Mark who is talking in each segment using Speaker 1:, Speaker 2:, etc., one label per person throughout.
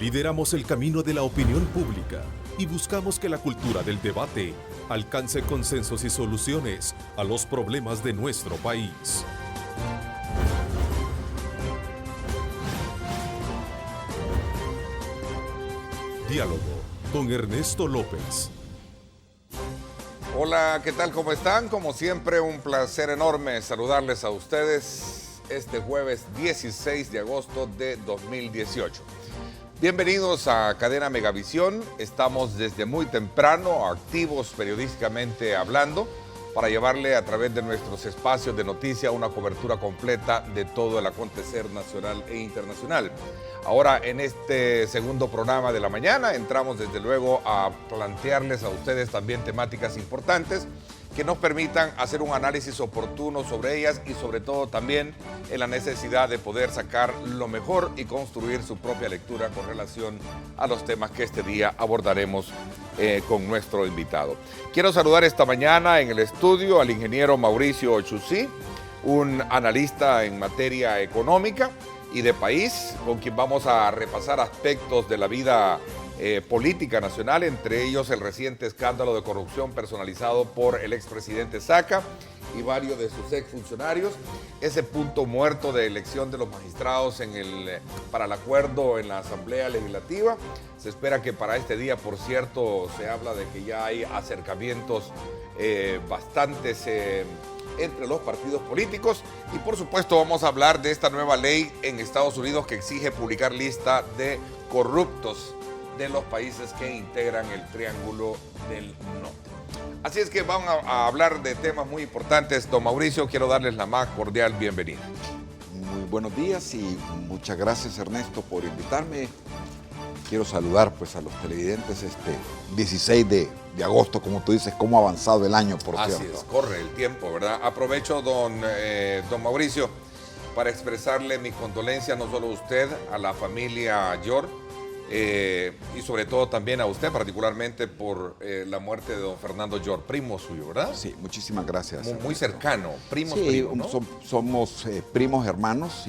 Speaker 1: Lideramos el camino de la opinión pública y buscamos que la cultura del debate alcance consensos y soluciones a los problemas de nuestro país. Diálogo con Ernesto López.
Speaker 2: Hola, ¿qué tal? ¿Cómo están? Como siempre, un placer enorme saludarles a ustedes este jueves 16 de agosto de 2018. Bienvenidos a Cadena Megavisión. Estamos desde muy temprano, activos periodísticamente hablando, para llevarle a través de nuestros espacios de noticia una cobertura completa de todo el acontecer nacional e internacional. Ahora, en este segundo programa de la mañana, entramos desde luego a plantearles a ustedes también temáticas importantes que nos permitan hacer un análisis oportuno sobre ellas y sobre todo también en la necesidad de poder sacar lo mejor y construir su propia lectura con relación a los temas que este día abordaremos con nuestro invitado. Quiero saludar esta mañana en el estudio al ingeniero Mauricio Chusí, un analista en materia económica y de país, con quien vamos a repasar aspectos de la vida política nacional, entre ellos el reciente escándalo de corrupción personalizado por el expresidente Saca y varios de sus exfuncionarios, ese punto muerto de elección de los magistrados para el acuerdo en la Asamblea Legislativa. Se espera que para este día, por cierto, se habla de que ya hay acercamientos bastantes entre los partidos políticos y por supuesto vamos a hablar de esta nueva ley en Estados Unidos que exige publicar lista de corruptos de los países que integran el Triángulo del Norte. Así es que vamos a hablar de temas muy importantes. Don Mauricio, quiero darles la más cordial bienvenida.
Speaker 3: Muy buenos días y muchas gracias, Ernesto, por invitarme. Quiero saludar pues a los televidentes 16 de agosto, como tú dices, cómo ha avanzado el año, por cierto.
Speaker 2: Así es, corre el tiempo, ¿verdad? Aprovecho, don Mauricio, para expresarle mis condolencias no solo a usted, a la familia Yor, y sobre todo también a usted particularmente por la muerte de don Fernando Yor, primo suyo, ¿verdad?
Speaker 3: Sí, muchísimas gracias.
Speaker 2: Muy cercano, primos,
Speaker 3: sí,
Speaker 2: primos, ¿no?
Speaker 3: Somos primos hermanos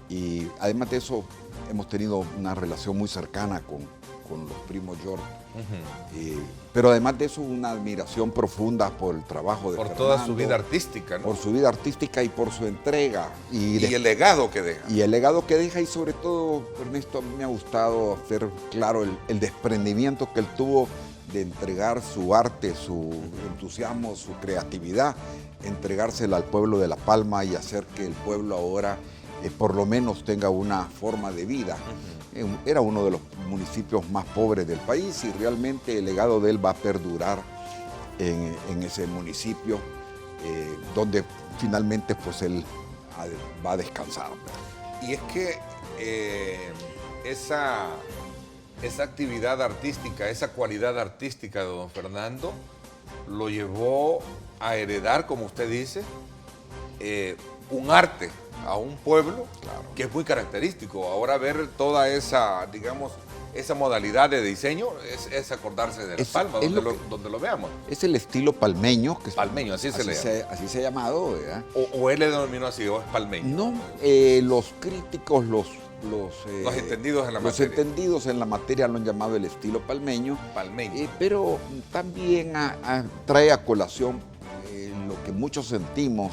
Speaker 3: y además de eso hemos tenido una relación muy cercana con los primos Yor. Pero además de eso, una admiración profunda por el trabajo de Fernando.
Speaker 2: Por toda su vida artística, ¿no?
Speaker 3: Por su vida artística y por su entrega.
Speaker 2: Y el legado que deja.
Speaker 3: Y el legado que deja y sobre todo, Ernesto, a mí me ha gustado hacer claro el desprendimiento que él tuvo de entregar su arte, su entusiasmo, su creatividad, entregársela al pueblo de La Palma y hacer que el pueblo ahora por lo menos tenga una forma de vida. Era uno de los municipios más pobres del país y realmente el legado de él va a perdurar en ese municipio donde finalmente pues él va a descansar.
Speaker 2: Y es que esa actividad artística, esa cualidad artística de don Fernando lo llevó a heredar, como usted dice, un arte a un pueblo, claro, que es muy característico. Ahora ver toda esa, digamos, esa modalidad de diseño es acordarse de La Palma, donde lo veamos.
Speaker 3: Es el estilo palmeño.
Speaker 2: Palmeño, así se le llama.
Speaker 3: Así se ha llamado, ¿verdad?
Speaker 2: O él le denominó así, o es palmeño.
Speaker 3: No, los críticos, los
Speaker 2: entendidos en la
Speaker 3: materia. Los entendidos en la materia lo han llamado el estilo palmeño.
Speaker 2: Palmeño.
Speaker 3: Pero también trae a colación lo que muchos sentimos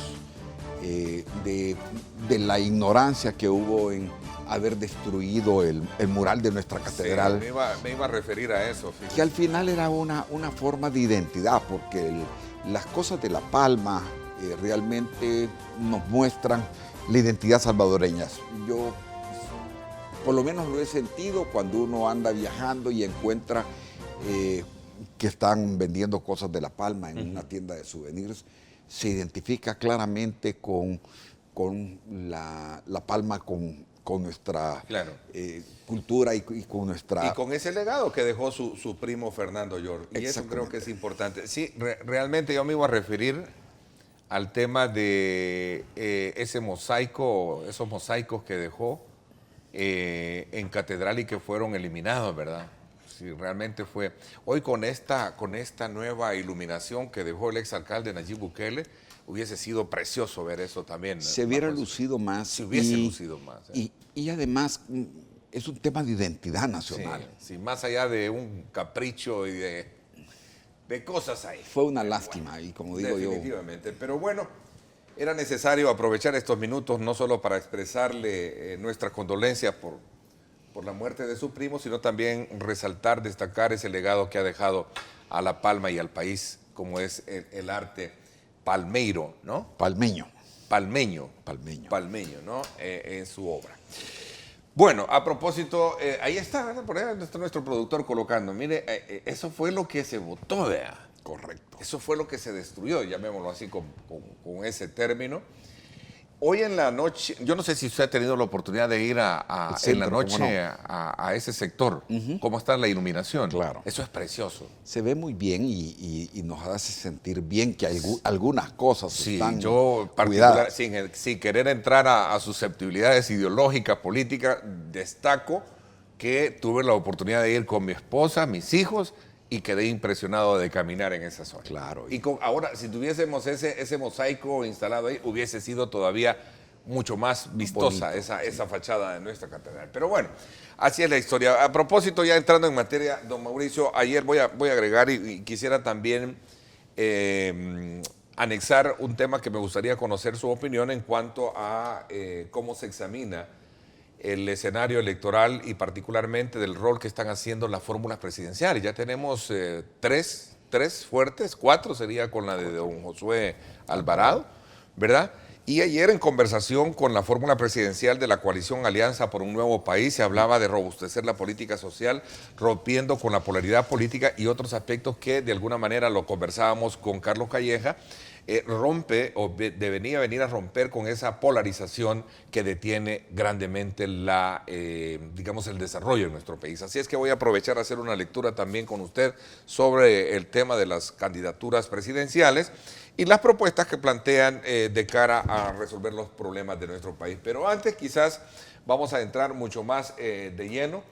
Speaker 3: de la ignorancia que hubo en haber destruido el mural de nuestra catedral.
Speaker 2: Sí, me iba a referir a eso. Fíjate.
Speaker 3: Que al final era una forma de identidad, porque las cosas de La Palma realmente nos muestran la identidad salvadoreña. Yo por lo menos lo he sentido cuando uno anda viajando y encuentra que están vendiendo cosas de La Palma en una tienda de souvenirs. Se identifica claramente con La Palma, con nuestra
Speaker 2: claro,
Speaker 3: cultura y con nuestra...
Speaker 2: Y con ese legado que dejó su primo Fernando Yor. Y eso creo que es importante. Sí, realmente yo me iba a referir al tema de esos mosaicos que dejó en Catedral y que fueron eliminados, ¿verdad? Sí, realmente fue. Hoy con esta nueva iluminación que dejó el exalcalde Nayib Bukele, hubiese sido precioso ver eso también.
Speaker 3: Se hubiera lucido más.
Speaker 2: Se hubiese lucido más.
Speaker 3: Y además, es un tema de identidad nacional.
Speaker 2: Sí, más allá de un capricho y de cosas ahí.
Speaker 3: Fue una lástima, y como digo yo...
Speaker 2: Definitivamente, pero bueno, era necesario aprovechar estos minutos no solo para expresarle nuestras condolencias por la muerte de su primo, sino también resaltar, destacar ese legado que ha dejado a La Palma y al país, como es el arte palmeiro, ¿no?
Speaker 3: Palmeño,
Speaker 2: Palmeño, ¿no? En su obra. Bueno, a propósito, ahí está, ¿verdad? Por ahí está nuestro productor colocando. Mire, eso fue lo que se votó, vea.
Speaker 3: correcto.
Speaker 2: Eso fue lo que se destruyó, llamémoslo así con ese término. Hoy en la noche, yo no sé si usted ha tenido la oportunidad de ir en la noche a ese sector. ¿Cómo está la iluminación?
Speaker 3: Claro.
Speaker 2: Eso es precioso.
Speaker 3: Se ve muy bien y nos hace sentir bien que algunas cosas
Speaker 2: Sí,
Speaker 3: están
Speaker 2: yo
Speaker 3: cuidadas.
Speaker 2: sin querer entrar a susceptibilidades ideológicas, políticas, destaco que tuve la oportunidad de ir con mi esposa, mis hijos, y quedé impresionado de caminar en esa zona.
Speaker 3: Claro.
Speaker 2: Y ahora, si tuviésemos ese mosaico instalado ahí, hubiese sido todavía mucho más vistosa esa fachada de nuestra catedral. Pero bueno, así es la historia. A propósito, ya entrando en materia, don Mauricio, ayer voy a agregar y quisiera también anexar un tema que me gustaría conocer su opinión en cuanto a cómo se examina el escenario electoral y particularmente del rol que están haciendo las fórmulas presidenciales. Ya tenemos tres fuertes, 4 sería con la de don Josué Alvarado, ¿verdad? Y ayer en conversación con la fórmula presidencial de la coalición Alianza por un Nuevo País se hablaba de robustecer la política social, rompiendo con la polaridad política y otros aspectos que de alguna manera lo conversábamos con Carlos Calleja, rompe o debería venir a romper con esa polarización que detiene grandemente digamos, el desarrollo de nuestro país. Así es que voy a aprovechar a hacer una lectura también con usted sobre el tema de las candidaturas presidenciales y las propuestas que plantean de cara a resolver los problemas de nuestro país. Pero antes quizás vamos a entrar mucho más de lleno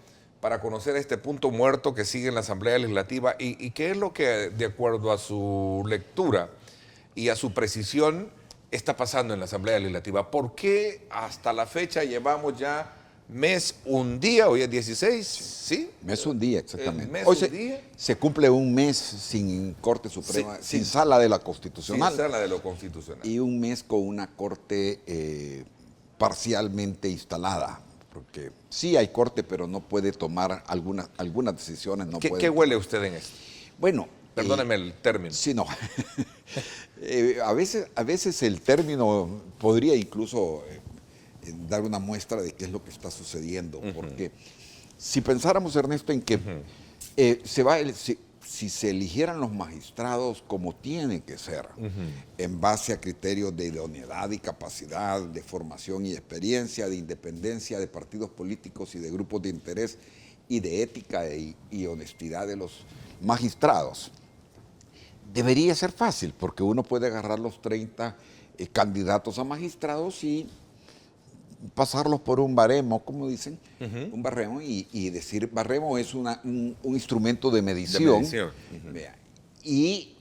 Speaker 2: para conocer este punto muerto que sigue en la Asamblea Legislativa y qué es lo que, de acuerdo a su lectura y a su precisión, está pasando en la Asamblea Legislativa. ¿Por qué hasta la fecha llevamos ya mes, un día, hoy es 16, ¿sí?
Speaker 3: Mes, un día, exactamente.
Speaker 2: Mes,
Speaker 3: Hoy
Speaker 2: un día.
Speaker 3: se cumple un mes sin Corte Suprema, sin Sala de la Constitucional.
Speaker 2: Sin Sala de lo Constitucional.
Speaker 3: Y un mes con una Corte parcialmente instalada. Porque sí hay Corte, pero no puede tomar algunas decisiones.
Speaker 2: ¿Qué huele usted en esto?
Speaker 3: Bueno.
Speaker 2: Perdóneme el término.
Speaker 3: Sí, no. A veces el término podría incluso dar una muestra de qué es lo que está sucediendo. Porque si pensáramos, Ernesto, en que si se eligieran los magistrados como tienen que ser, en base a criterios de idoneidad y capacidad, de formación y experiencia, de independencia de partidos políticos y de grupos de interés, y de ética y honestidad de los magistrados, debería ser fácil, porque uno puede agarrar los 30 candidatos a magistrados y pasarlos por un baremo, como dicen, un baremo, y decir, baremo es un instrumento de medición. Y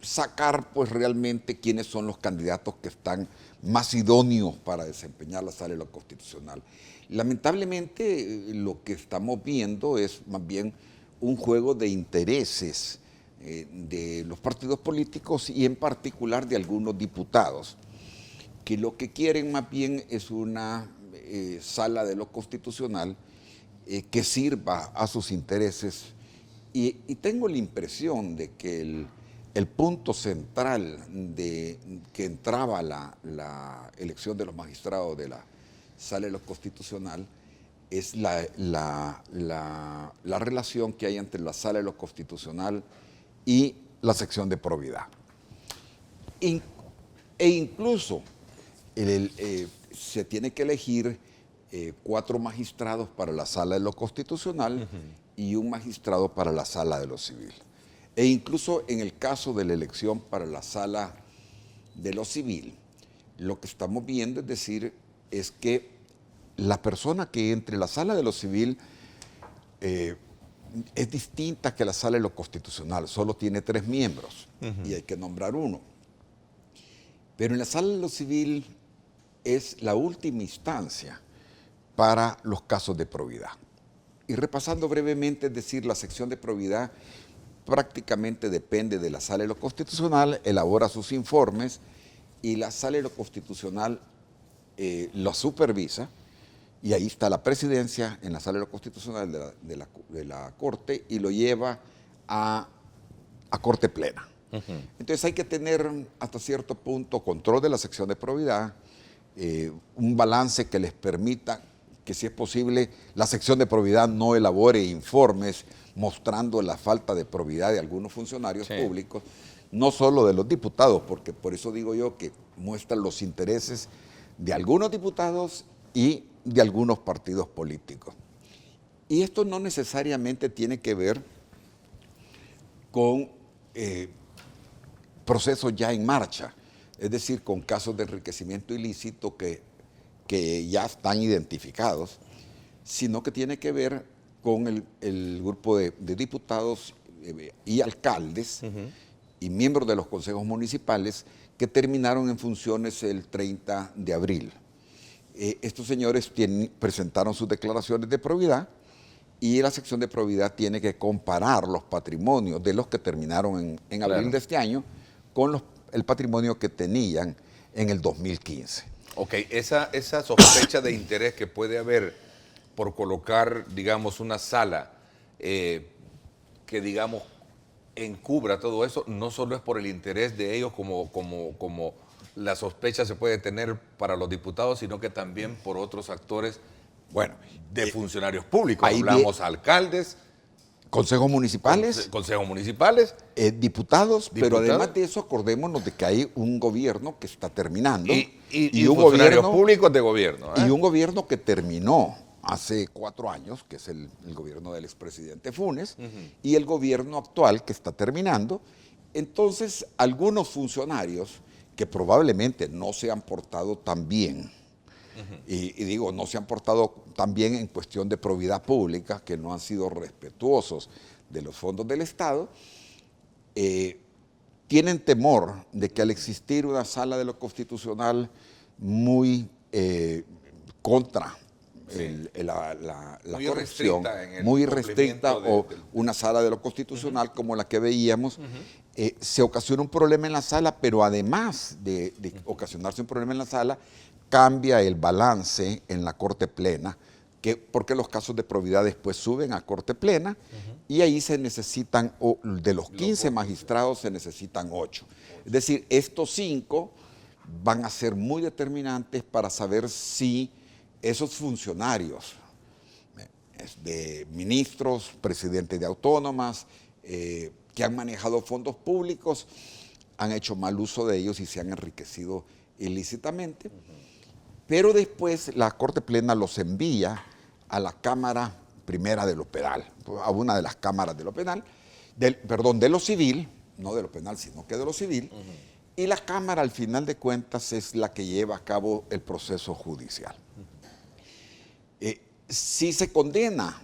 Speaker 3: sacar pues realmente quiénes son los candidatos que están más idóneos para desempeñar la Sala de lo Constitucional. Lamentablemente lo que estamos viendo es más bien un juego de intereses de los partidos políticos y en particular de algunos diputados, que lo que quieren más bien es una Sala de lo Constitucional que sirva a sus intereses. Y tengo la impresión de que el punto central de que entraba la elección de los magistrados de la Sala de lo Constitucional es la relación que hay entre la Sala de lo Constitucional y la sección de probidad. E incluso se tiene que elegir 4 magistrados para la Sala de lo Constitucional y un magistrado para la Sala de lo Civil. E incluso en el caso de la elección para la Sala de lo Civil, lo que estamos viendo es que la persona que entre la Sala de lo Civil es distinta que la Sala de lo Constitucional, solo tiene 3 miembros y hay que nombrar uno. Pero en la Sala de lo Civil es la última instancia para los casos de probidad. Y repasando brevemente, es decir, la sección de probidad prácticamente depende de la Sala de lo Constitucional, elabora sus informes y la Sala de lo Constitucional lo supervisa, y ahí está la presidencia en la Sala de lo Constitucional de la Corte y lo lleva a Corte Plena. Entonces hay que tener hasta cierto punto control de la sección de probidad, un balance que les permita que, si es posible, la sección de probidad no elabore informes mostrando la falta de probidad de algunos funcionarios públicos, no solo de los diputados, porque por eso digo yo que muestran los intereses de algunos diputados y de algunos partidos políticos. Y esto no necesariamente tiene que ver con procesos ya en marcha, es decir, con casos de enriquecimiento ilícito que ya están identificados, sino que tiene que ver con el grupo de diputados y alcaldes y miembros de los consejos municipales que terminaron en funciones el 30 de abril. Estos señores presentaron sus declaraciones de probidad y la sección de probidad tiene que comparar los patrimonios de los que terminaron en abril de este año con el patrimonio que tenían en el 2015.
Speaker 2: Ok, esa sospecha de interés que puede haber por colocar, digamos, una sala que, digamos, encubra todo eso, no solo es por el interés de ellos como la sospecha se puede tener para los diputados, sino que también por otros actores, bueno, de funcionarios públicos. Hablamos alcaldes,
Speaker 3: consejos municipales,
Speaker 2: diputados,
Speaker 3: pero además de eso, acordémonos de que hay un gobierno que está terminando
Speaker 2: y un funcionarios públicos de gobierno.
Speaker 3: Y un gobierno que terminó hace 4 años, que es el gobierno del expresidente Funes, y el gobierno actual que está terminando. Entonces, algunos funcionarios que probablemente no se han portado tan bien, y digo, no se han portado tan bien en cuestión de probidad pública, que no han sido respetuosos de los fondos del Estado, tienen temor de que al existir una sala de lo constitucional muy contra la
Speaker 2: muy
Speaker 3: corrupción,
Speaker 2: restricta
Speaker 3: muy restricta, o una sala de lo constitucional como la que veíamos, se ocasiona un problema en la sala, pero además de ocasionarse un problema en la sala, cambia el balance en la Corte Plena, porque los casos de probidad después suben a Corte Plena y ahí se necesitan, de los 15 magistrados se necesitan 8. Es decir, estos 5 van a ser muy determinantes para saber si esos funcionarios de ministros, presidentes de autónomas, que han manejado fondos públicos, han hecho mal uso de ellos y se han enriquecido ilícitamente. Pero después la Corte Plena los envía a la Cámara Primera de lo Penal, a una de las cámaras de lo penal, de lo civil, no de lo penal, sino que de lo civil, y la Cámara al final de cuentas es la que lleva a cabo el proceso judicial. Si se condena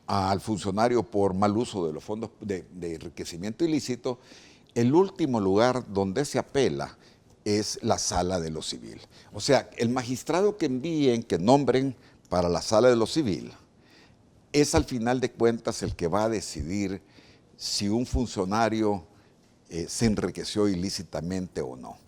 Speaker 3: al funcionario por mal uso de los fondos de enriquecimiento ilícito, el último lugar donde se apela es la sala de lo civil. O sea, el magistrado que envíen, que nombren para la sala de lo civil, es al final de cuentas el que va a decidir si un funcionario se enriqueció ilícitamente o no.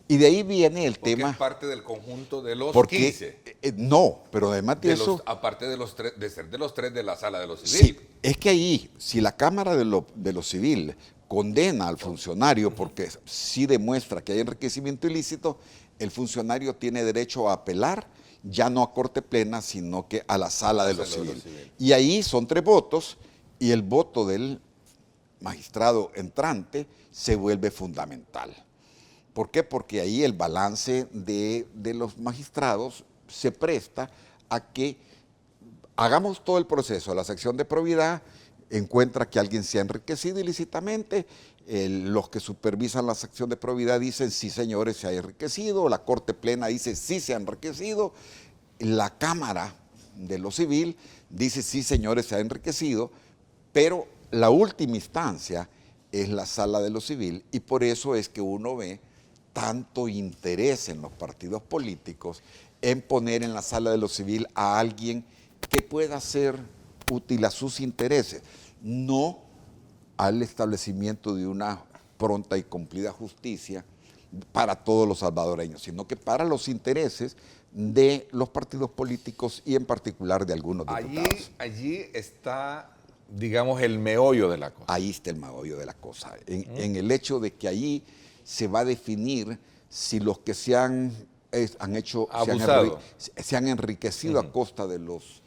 Speaker 3: Y de ahí viene el tema.
Speaker 2: Es parte del conjunto de los 15.
Speaker 3: No, pero además de eso.
Speaker 2: Aparte de los 3, de ser de los 3 de la sala de lo civil.
Speaker 3: Sí, es que ahí, si la Cámara de lo civil condena al funcionario porque sí demuestra que hay enriquecimiento ilícito, el funcionario tiene derecho a apelar, ya no a Corte Plena, sino que a la sala de lo civil. Y ahí son 3 votos y el voto del magistrado entrante se vuelve fundamental. ¿Por qué? Porque ahí el balance de los magistrados se presta a que hagamos todo el proceso. La sección de probidad encuentra que alguien se ha enriquecido ilícitamente, los que supervisan la sección de probidad dicen sí señores se ha enriquecido, la Corte Plena dice sí se ha enriquecido, la Cámara de lo Civil dice sí señores se ha enriquecido, pero la última instancia es la sala de lo civil y por eso es que uno ve tanto interés en los partidos políticos en poner en la sala de lo civil a alguien que pueda ser útil a sus intereses, no al establecimiento de una pronta y cumplida justicia para todos los salvadoreños, sino que para los intereses de los partidos políticos y en particular de algunos diputados.
Speaker 2: Allí está, digamos, el meollo de la cosa.
Speaker 3: Ahí está el meollo de la cosa, en el hecho de que allí se va a definir si los que se han enriquecido a costa de los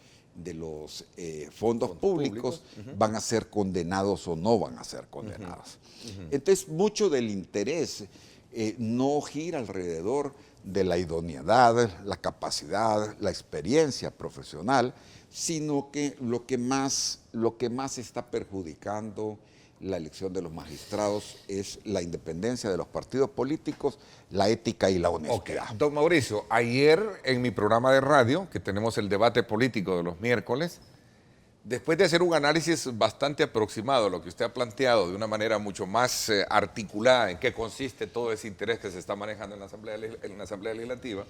Speaker 3: fondos públicos van a ser condenados o no van a ser condenados. Entonces, mucho del interés no gira alrededor de la idoneidad, la capacidad, la experiencia profesional, sino que lo que más está perjudicando la elección de los magistrados es la independencia de los partidos políticos, la ética y la honestidad.
Speaker 2: Okay. Don Mauricio, ayer en mi programa de radio, que tenemos el debate político de los miércoles, después de hacer un análisis bastante aproximado a lo que usted ha planteado de una manera mucho más articulada en qué consiste todo ese interés que se está manejando en la Asamblea Legislativa,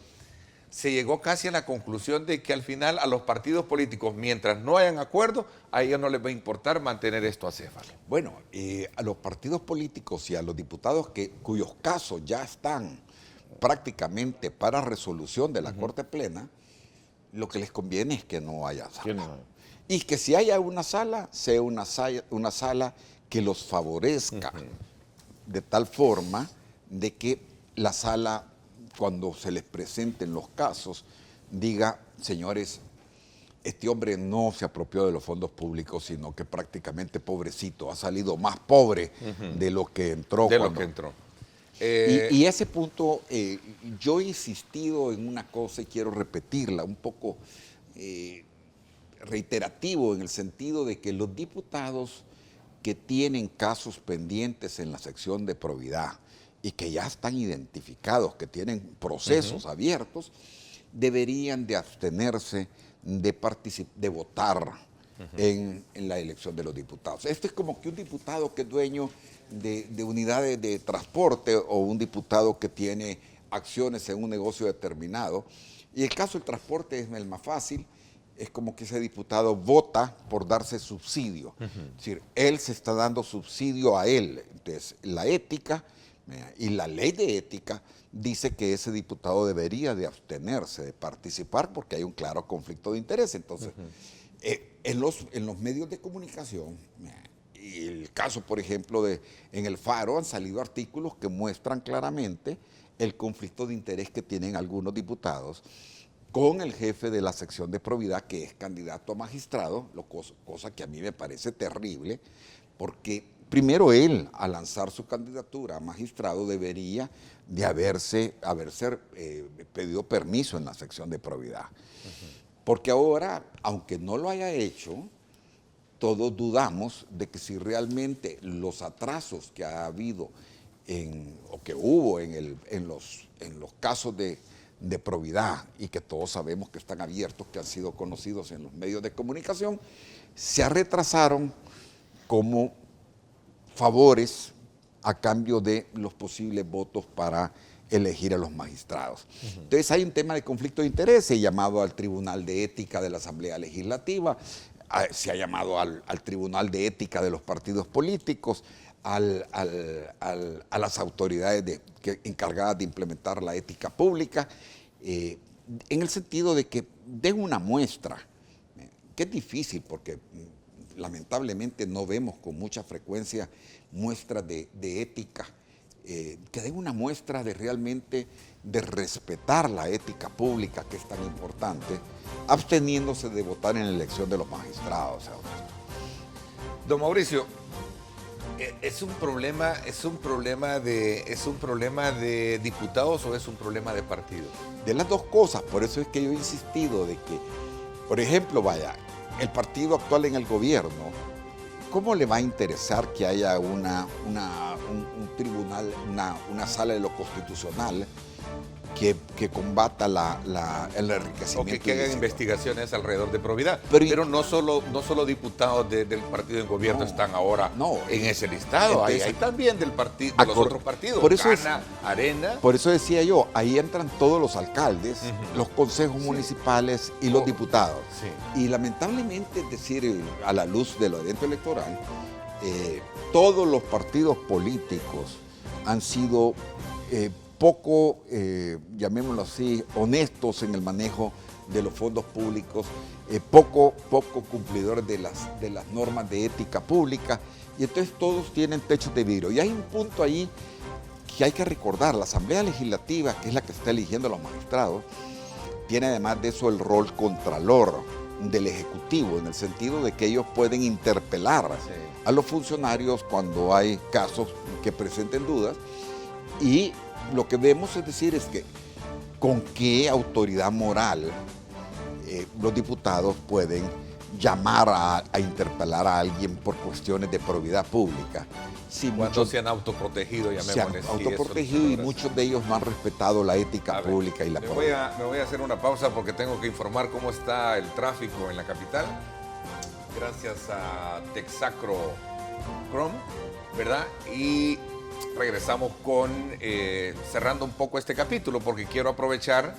Speaker 2: se llegó casi a la conclusión de que al final a los partidos políticos, mientras no hayan acuerdo, a ellos no les va a importar mantener esto acéfalo.
Speaker 3: Bueno, a los partidos políticos y a los diputados cuyos casos ya están prácticamente para resolución de la Corte Plena, lo que les conviene es que no haya sala. Y que si haya una sala, sea una sala que los favorezca de tal forma de que la sala, cuando se les presenten los casos, diga, señores, este hombre no se apropió de los fondos públicos, sino que prácticamente pobrecito, ha salido más pobre de lo que entró. Y ese punto, yo he insistido en una cosa y quiero repetirla, un poco reiterativo en el sentido de que los diputados que tienen casos pendientes en la sección de probidad y que ya están identificados, que tienen procesos abiertos, deberían de abstenerse de votar en la elección de los diputados. Esto es como que un diputado que es dueño de unidades de transporte o un diputado que tiene acciones en un negocio determinado. Y el caso del transporte es el más fácil. Es como que ese diputado vota por darse subsidio. Es decir, él se está dando subsidio a él. Entonces, la ética y la ley de ética dice que ese diputado debería de abstenerse de participar porque hay un claro conflicto de interés. Entonces, en los medios de comunicación, y el caso, por ejemplo, en el Faro, han salido artículos que muestran claramente el conflicto de interés que tienen algunos diputados con el jefe de la sección de probidad, que es candidato a magistrado, cosa que a mí me parece terrible, porque primero él, al lanzar su candidatura a magistrado, debería de haberse pedido permiso en la sección de probidad. Porque ahora, aunque no lo haya hecho, todos dudamos de que si realmente los atrasos que ha habido o que hubo en los casos de probidad y que todos sabemos que están abiertos, que han sido conocidos en los medios de comunicación, se retrasaron como favores a cambio de los posibles votos para elegir a los magistrados. Entonces hay un tema de conflicto de interés, he llamado al Tribunal de Ética de la Asamblea Legislativa, se ha llamado al Tribunal de Ética de los partidos políticos, a las autoridades encargadas de implementar la ética pública, en el sentido de que den una muestra, que es difícil porque lamentablemente no vemos con mucha frecuencia muestras de ética, que den una muestra de realmente de respetar la ética pública, que es tan importante, absteniéndose de votar en la elección de los magistrados.
Speaker 2: Don Mauricio, ¿es un problema de diputados o es un problema de partidos?
Speaker 3: De las dos cosas, por eso es que yo he insistido de que, por ejemplo, el partido actual en el gobierno, ¿cómo le va a interesar que haya un tribunal, una sala de lo constitucional que combata el enriquecimiento.
Speaker 2: O que hagan investigaciones alrededor de probidad.
Speaker 3: Pero
Speaker 2: no solo diputados del partido en gobierno están ahora en ese listado. Hay también de los otros partidos.
Speaker 3: Por eso
Speaker 2: Arena.
Speaker 3: Por eso decía yo, ahí entran todos los alcaldes, los consejos municipales y los diputados. Sí. Y lamentablemente, es decir, a la luz del evento electoral, todos los partidos políticos han sido poco, llamémoslo así, honestos en el manejo de los fondos públicos, poco cumplidores de las normas de ética pública, y entonces todos tienen techos de vidrio. Y hay un punto ahí que hay que recordar: la Asamblea Legislativa, que es la que está eligiendo a los magistrados, tiene además de eso el rol contralor del Ejecutivo, en el sentido de que ellos pueden interpelar a los funcionarios cuando hay casos que presenten dudas. Y lo que vemos, es decir, es que con qué autoridad moral los diputados pueden llamar a interpelar a alguien por cuestiones de probidad pública. Si
Speaker 2: muchos se han autoprotegido, llamémosle.
Speaker 3: Se han autoprotegido y muchos de ellos no han respetado la ética pública y la probidad.
Speaker 2: Me voy a hacer una pausa porque tengo que informar cómo está el tráfico en la capital. Gracias a Texacro Chrome, ¿verdad? Y regresamos con cerrando un poco este capítulo, porque quiero aprovechar,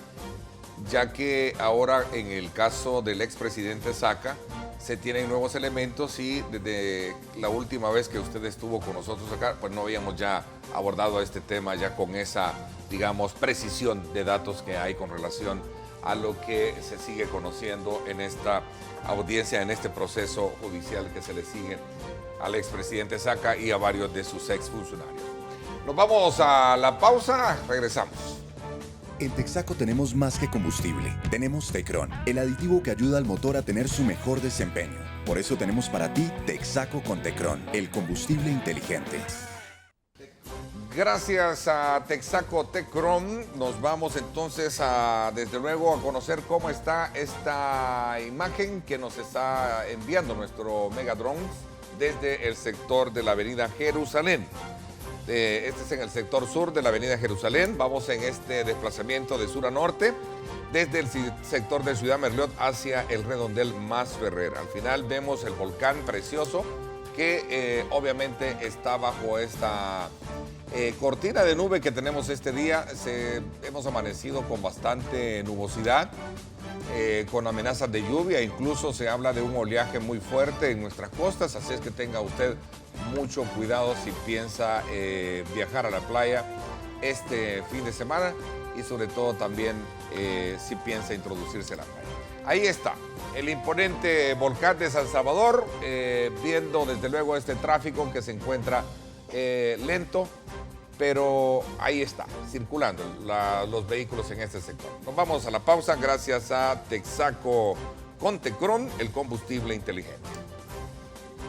Speaker 2: ya que ahora en el caso del expresidente Saca se tienen nuevos elementos, y desde la última vez que usted estuvo con nosotros acá, pues no habíamos ya abordado este tema ya con esa, digamos, precisión de datos que hay con relación a lo que se sigue conociendo en esta audiencia, en este proceso judicial que se le sigue al expresidente Saca y a varios de sus exfuncionarios. Nos vamos a la pausa, regresamos.
Speaker 4: En Texaco tenemos más que combustible. Tenemos Tecron, el aditivo que ayuda al motor a tener su mejor desempeño. Por eso tenemos para ti Texaco con Tecron, el combustible inteligente.
Speaker 2: Gracias a Texaco Tecron, nos vamos entonces desde luego a conocer cómo está esta imagen que nos está enviando nuestro Megadrones desde el sector de la avenida Jerusalén. Este es en el sector sur de la avenida Jerusalén. Vamos en este desplazamiento de sur a norte, desde el sector de Ciudad Merliot hacia el redondel Masferrer. Al final vemos el volcán precioso que obviamente está bajo esta cortina de nube que tenemos este día. Hemos amanecido con bastante nubosidad, con amenazas de lluvia. Incluso se habla de un oleaje muy fuerte en nuestras costas, así es que tenga usted mucho cuidado si piensa viajar a la playa este fin de semana, y sobre todo también si piensa introducirse a la playa. Ahí está el imponente volcán de San Salvador, viendo desde luego este tráfico que se encuentra lento, pero ahí está, circulando los vehículos en este sector. Nos vamos a la pausa gracias a Texaco con Tecron, el combustible inteligente.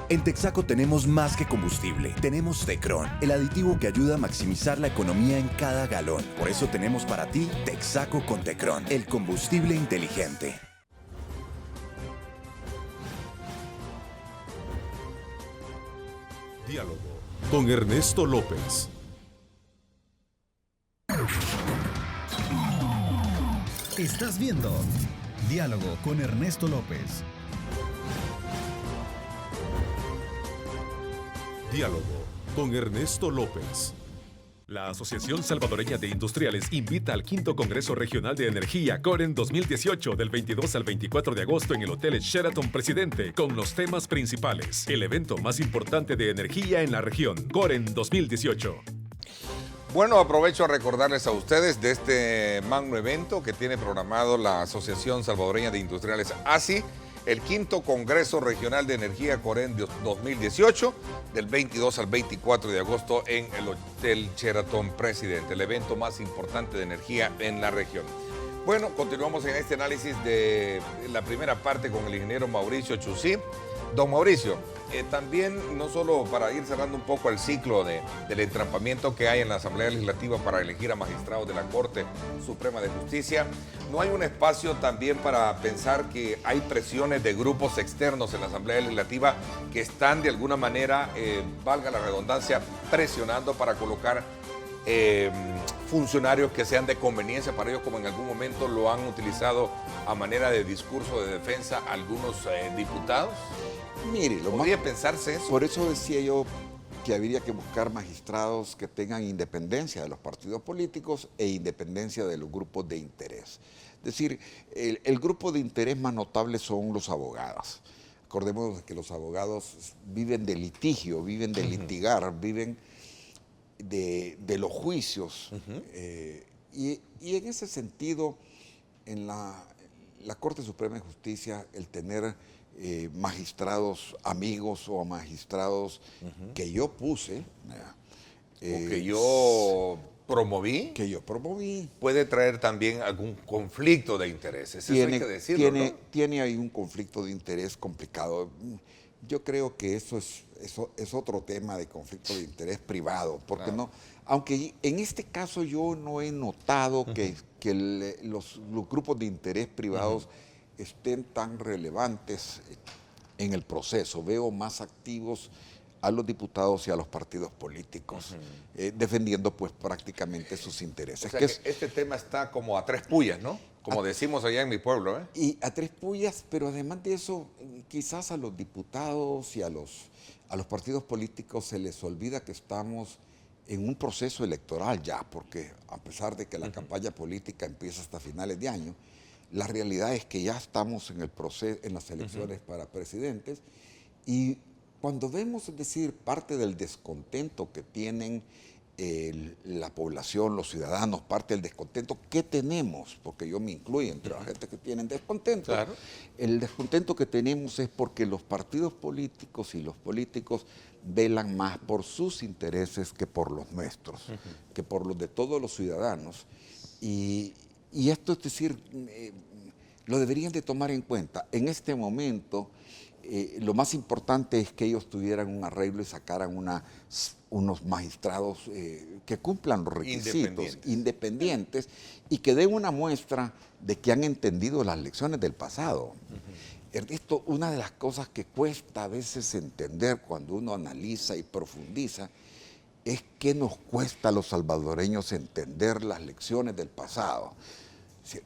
Speaker 4: En Texaco tenemos más que combustible. Tenemos Tecron, el aditivo que ayuda a maximizar la economía en cada galón. Por eso tenemos para ti Texaco con Tecron, el combustible inteligente.
Speaker 1: Diálogo con Ernesto López.
Speaker 5: Estás viendo Diálogo con Ernesto López.
Speaker 1: Diálogo con Ernesto López.
Speaker 6: La Asociación Salvadoreña de Industriales invita al 5º Congreso Regional de Energía COREN 2018 del 22 al 24 de agosto en el Hotel Sheraton Presidente, con los temas principales: el evento más importante de energía en la región, COREN 2018.
Speaker 2: Bueno, aprovecho a recordarles a ustedes de este magno evento que tiene programado la Asociación Salvadoreña de Industriales ASI, el 5º Congreso Regional de Energía COREN 2018, del 22 al 24 de agosto en el Hotel Sheraton Presidente, el evento más importante de energía en la región. Bueno, continuamos en este análisis de la primera parte con el ingeniero Mauricio Chusí. Don Mauricio, también no solo para ir cerrando un poco el ciclo del entrampamiento que hay en la Asamblea Legislativa para elegir a magistrados de la Corte Suprema de Justicia, ¿no hay un espacio también para pensar que hay presiones de grupos externos en la Asamblea Legislativa que están de alguna manera, valga la redundancia, presionando para colocar funcionarios que sean de conveniencia para ellos, como en algún momento lo han utilizado a manera de discurso de defensa algunos diputados?
Speaker 3: Mire,
Speaker 2: ¿Podría pensarse eso?
Speaker 3: Por eso decía yo que habría que buscar magistrados que tengan independencia de los partidos políticos e independencia de los grupos de interés. Es decir, el grupo de interés más notable son los abogados. Acordémonos que los abogados viven de litigio, viven de litigar, viven de los juicios. Y en ese sentido, en la Corte Suprema de Justicia, el tener magistrados amigos o magistrados que yo puse,
Speaker 2: o que yo promoví, puede traer también algún conflicto de intereses. Eso hay que decirlo, ¿no?
Speaker 3: Tiene ahí un conflicto de interés complicado. Yo creo que eso es otro tema de conflicto de interés privado, porque no, aunque en este caso yo no he notado que los grupos de interés privados estén tan relevantes en el proceso. Veo más activos a los diputados y a los partidos políticos, defendiendo pues prácticamente sus intereses.
Speaker 2: O sea que este tema está como a tres puyas, ¿no? Como decimos allá en mi pueblo, ¿eh?
Speaker 3: Y a tres puyas, pero además de eso, quizás a los diputados y a los partidos políticos se les olvida que estamos en un proceso electoral ya, porque a pesar de que la campaña política empieza hasta finales de año, la realidad es que ya estamos en el proceso, en las elecciones para presidentes, y cuando vemos, es decir, parte del descontento que tienen la población, los ciudadanos, parte del descontento que tenemos, porque yo me incluyo entre la gente que tienen descontento,
Speaker 2: claro.
Speaker 3: El descontento que tenemos es porque los partidos políticos y los políticos velan más por sus intereses que por los nuestros, que por los de todos los ciudadanos. Y esto, es decir, lo deberían de tomar en cuenta. En este momento, lo más importante es que ellos tuvieran un arreglo y sacaran unos magistrados que cumplan los requisitos, independientes, y que den una muestra de que han entendido las lecciones del pasado. Ernesto, una de las cosas que cuesta a veces entender cuando uno analiza y profundiza es que nos cuesta a los salvadoreños entender las lecciones del pasado.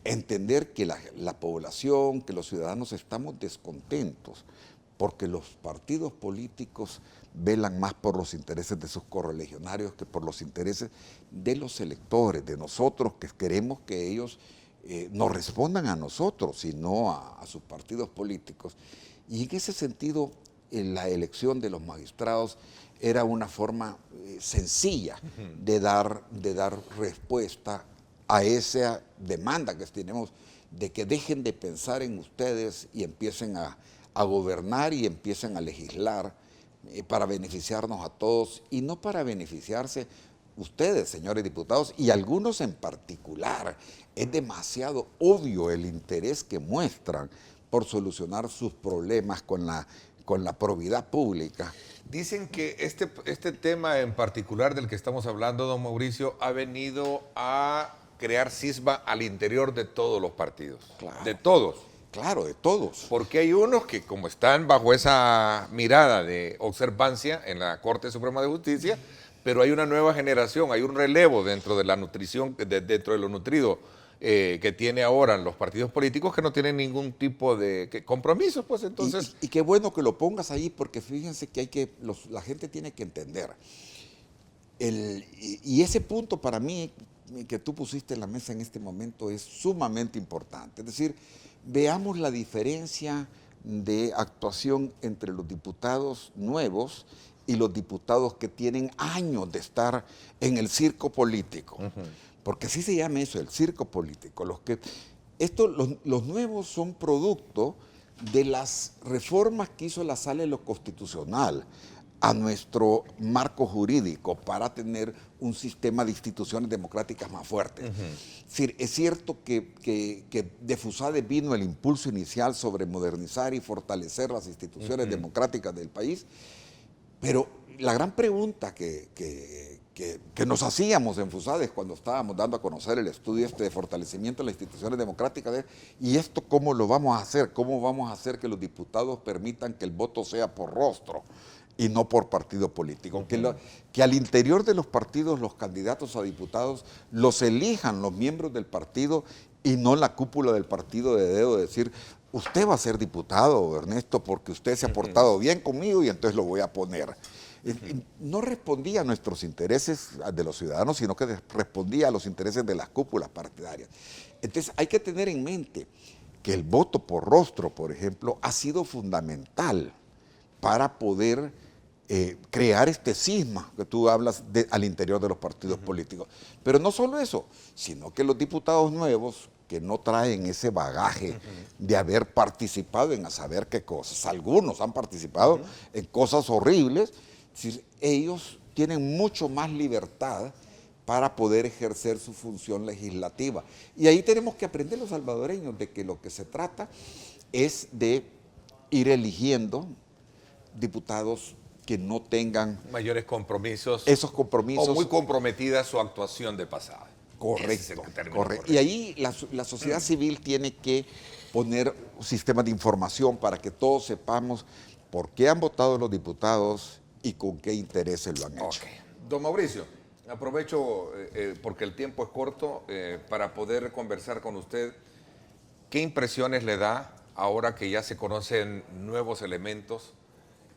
Speaker 3: Entender que la población, que los ciudadanos estamos descontentos porque los partidos políticos velan más por los intereses de sus correligionarios que por los intereses de los electores, de nosotros, que queremos que ellos nos respondan a nosotros y no a sus partidos políticos. Y en ese sentido, la elección de los magistrados era una forma sencilla de dar respuesta a esa demanda que tenemos de que dejen de pensar en ustedes y empiecen a gobernar y empiecen a legislar para beneficiarnos a todos y no para beneficiarse ustedes, señores diputados, y algunos en particular. Es demasiado obvio el interés que muestran por solucionar sus problemas con la probidad pública.
Speaker 2: Dicen que este tema en particular del que estamos hablando, don Mauricio, ha venido a crear cisma al interior de todos los partidos.
Speaker 3: Claro.
Speaker 2: De todos.
Speaker 3: Claro, de todos.
Speaker 2: Porque hay unos que, como están bajo esa mirada de observancia en la Corte Suprema de Justicia, pero hay una nueva generación, hay un relevo dentro de la nutrición, dentro de lo nutrido que tiene ahora los partidos políticos que no tienen ningún tipo de compromisos, pues entonces...
Speaker 3: Y qué bueno que lo pongas ahí, porque fíjense que la gente tiene que entender. Y ese punto para mí que tú pusiste en la mesa en este momento es sumamente importante. Es decir, veamos la diferencia de actuación entre los diputados nuevos y los diputados que tienen años de estar en el circo político. Porque así se llama eso, el circo político. Los nuevos son producto de las reformas que hizo la Sala de lo Constitucional a nuestro marco jurídico para tener un sistema de instituciones democráticas más fuerte. Es cierto que de FUSADE vino el impulso inicial sobre modernizar y fortalecer las instituciones democráticas del país, pero la gran pregunta que nos hacíamos en FUSADE cuando estábamos dando a conocer el estudio de fortalecimiento de las instituciones democráticas, ¿y esto cómo lo vamos a hacer? ¿Cómo vamos a hacer que los diputados permitan que el voto sea por rostro? y no por partido político. Que al interior de los partidos los candidatos a diputados los elijan los miembros del partido y no la cúpula del partido de dedo decir, usted va a ser diputado, Ernesto, porque usted se ha portado bien conmigo y entonces lo voy a poner. No respondía a nuestros intereses de los ciudadanos, sino que respondía a los intereses de las cúpulas partidarias. Entonces hay que tener en mente que el voto por rostro, por ejemplo, ha sido fundamental para poder crear este cisma que tú hablas al interior de los partidos políticos. Pero no solo eso, sino que los diputados nuevos que no traen ese bagaje de haber participado en a saber qué cosas, algunos han participado en cosas horribles, ellos tienen mucho más libertad para poder ejercer su función legislativa. Y ahí tenemos que aprender los salvadoreños de que lo que se trata es de ir eligiendo diputados que no tengan
Speaker 2: mayores compromisos.
Speaker 3: Esos compromisos.
Speaker 2: O muy comprometida su actuación de pasada.
Speaker 3: Correcto, correcto. Y ahí la sociedad civil tiene que poner un sistema de información para que todos sepamos por qué han votado los diputados y con qué intereses lo han hecho.
Speaker 2: Okay. Don Mauricio, aprovecho porque el tiempo es corto para poder conversar con usted. ¿Qué impresiones le da ahora que ya se conocen nuevos elementos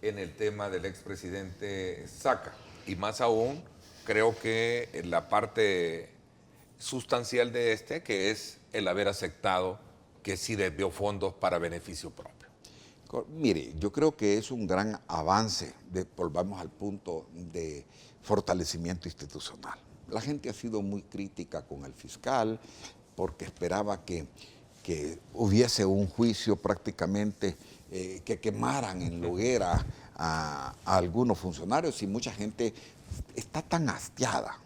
Speaker 2: en el tema del expresidente Saca? Y más aún, creo que la parte sustancial de que es el haber aceptado que sí desvió fondos para beneficio propio.
Speaker 3: Mire, yo creo que es un gran avance, volvamos al punto de fortalecimiento institucional. La gente ha sido muy crítica con el fiscal porque esperaba que hubiese un juicio prácticamente que quemaran en la hoguera a algunos funcionarios y mucha gente está tan hastiada.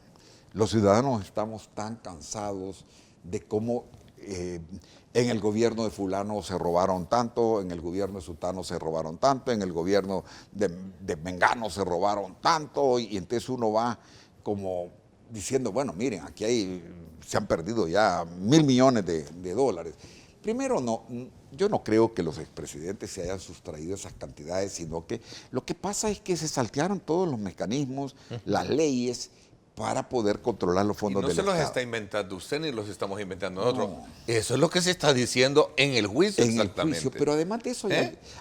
Speaker 3: Los ciudadanos estamos tan cansados de cómo en el gobierno de fulano se robaron tanto, en el gobierno de sutano se robaron tanto, en el gobierno de mengano se robaron tanto, y entonces uno va como diciendo, bueno, miren, aquí se han perdido ya $1.000 millones de dólares. Primero, yo no creo que los expresidentes se hayan sustraído esas cantidades, sino que lo que pasa es que se saltearon todos los mecanismos, las leyes, para poder controlar los fondos del Estado.
Speaker 2: No se los está inventando usted ni los estamos inventando nosotros. No. Eso es lo que se está diciendo en el juicio, exactamente.
Speaker 3: En el juicio, pero además de eso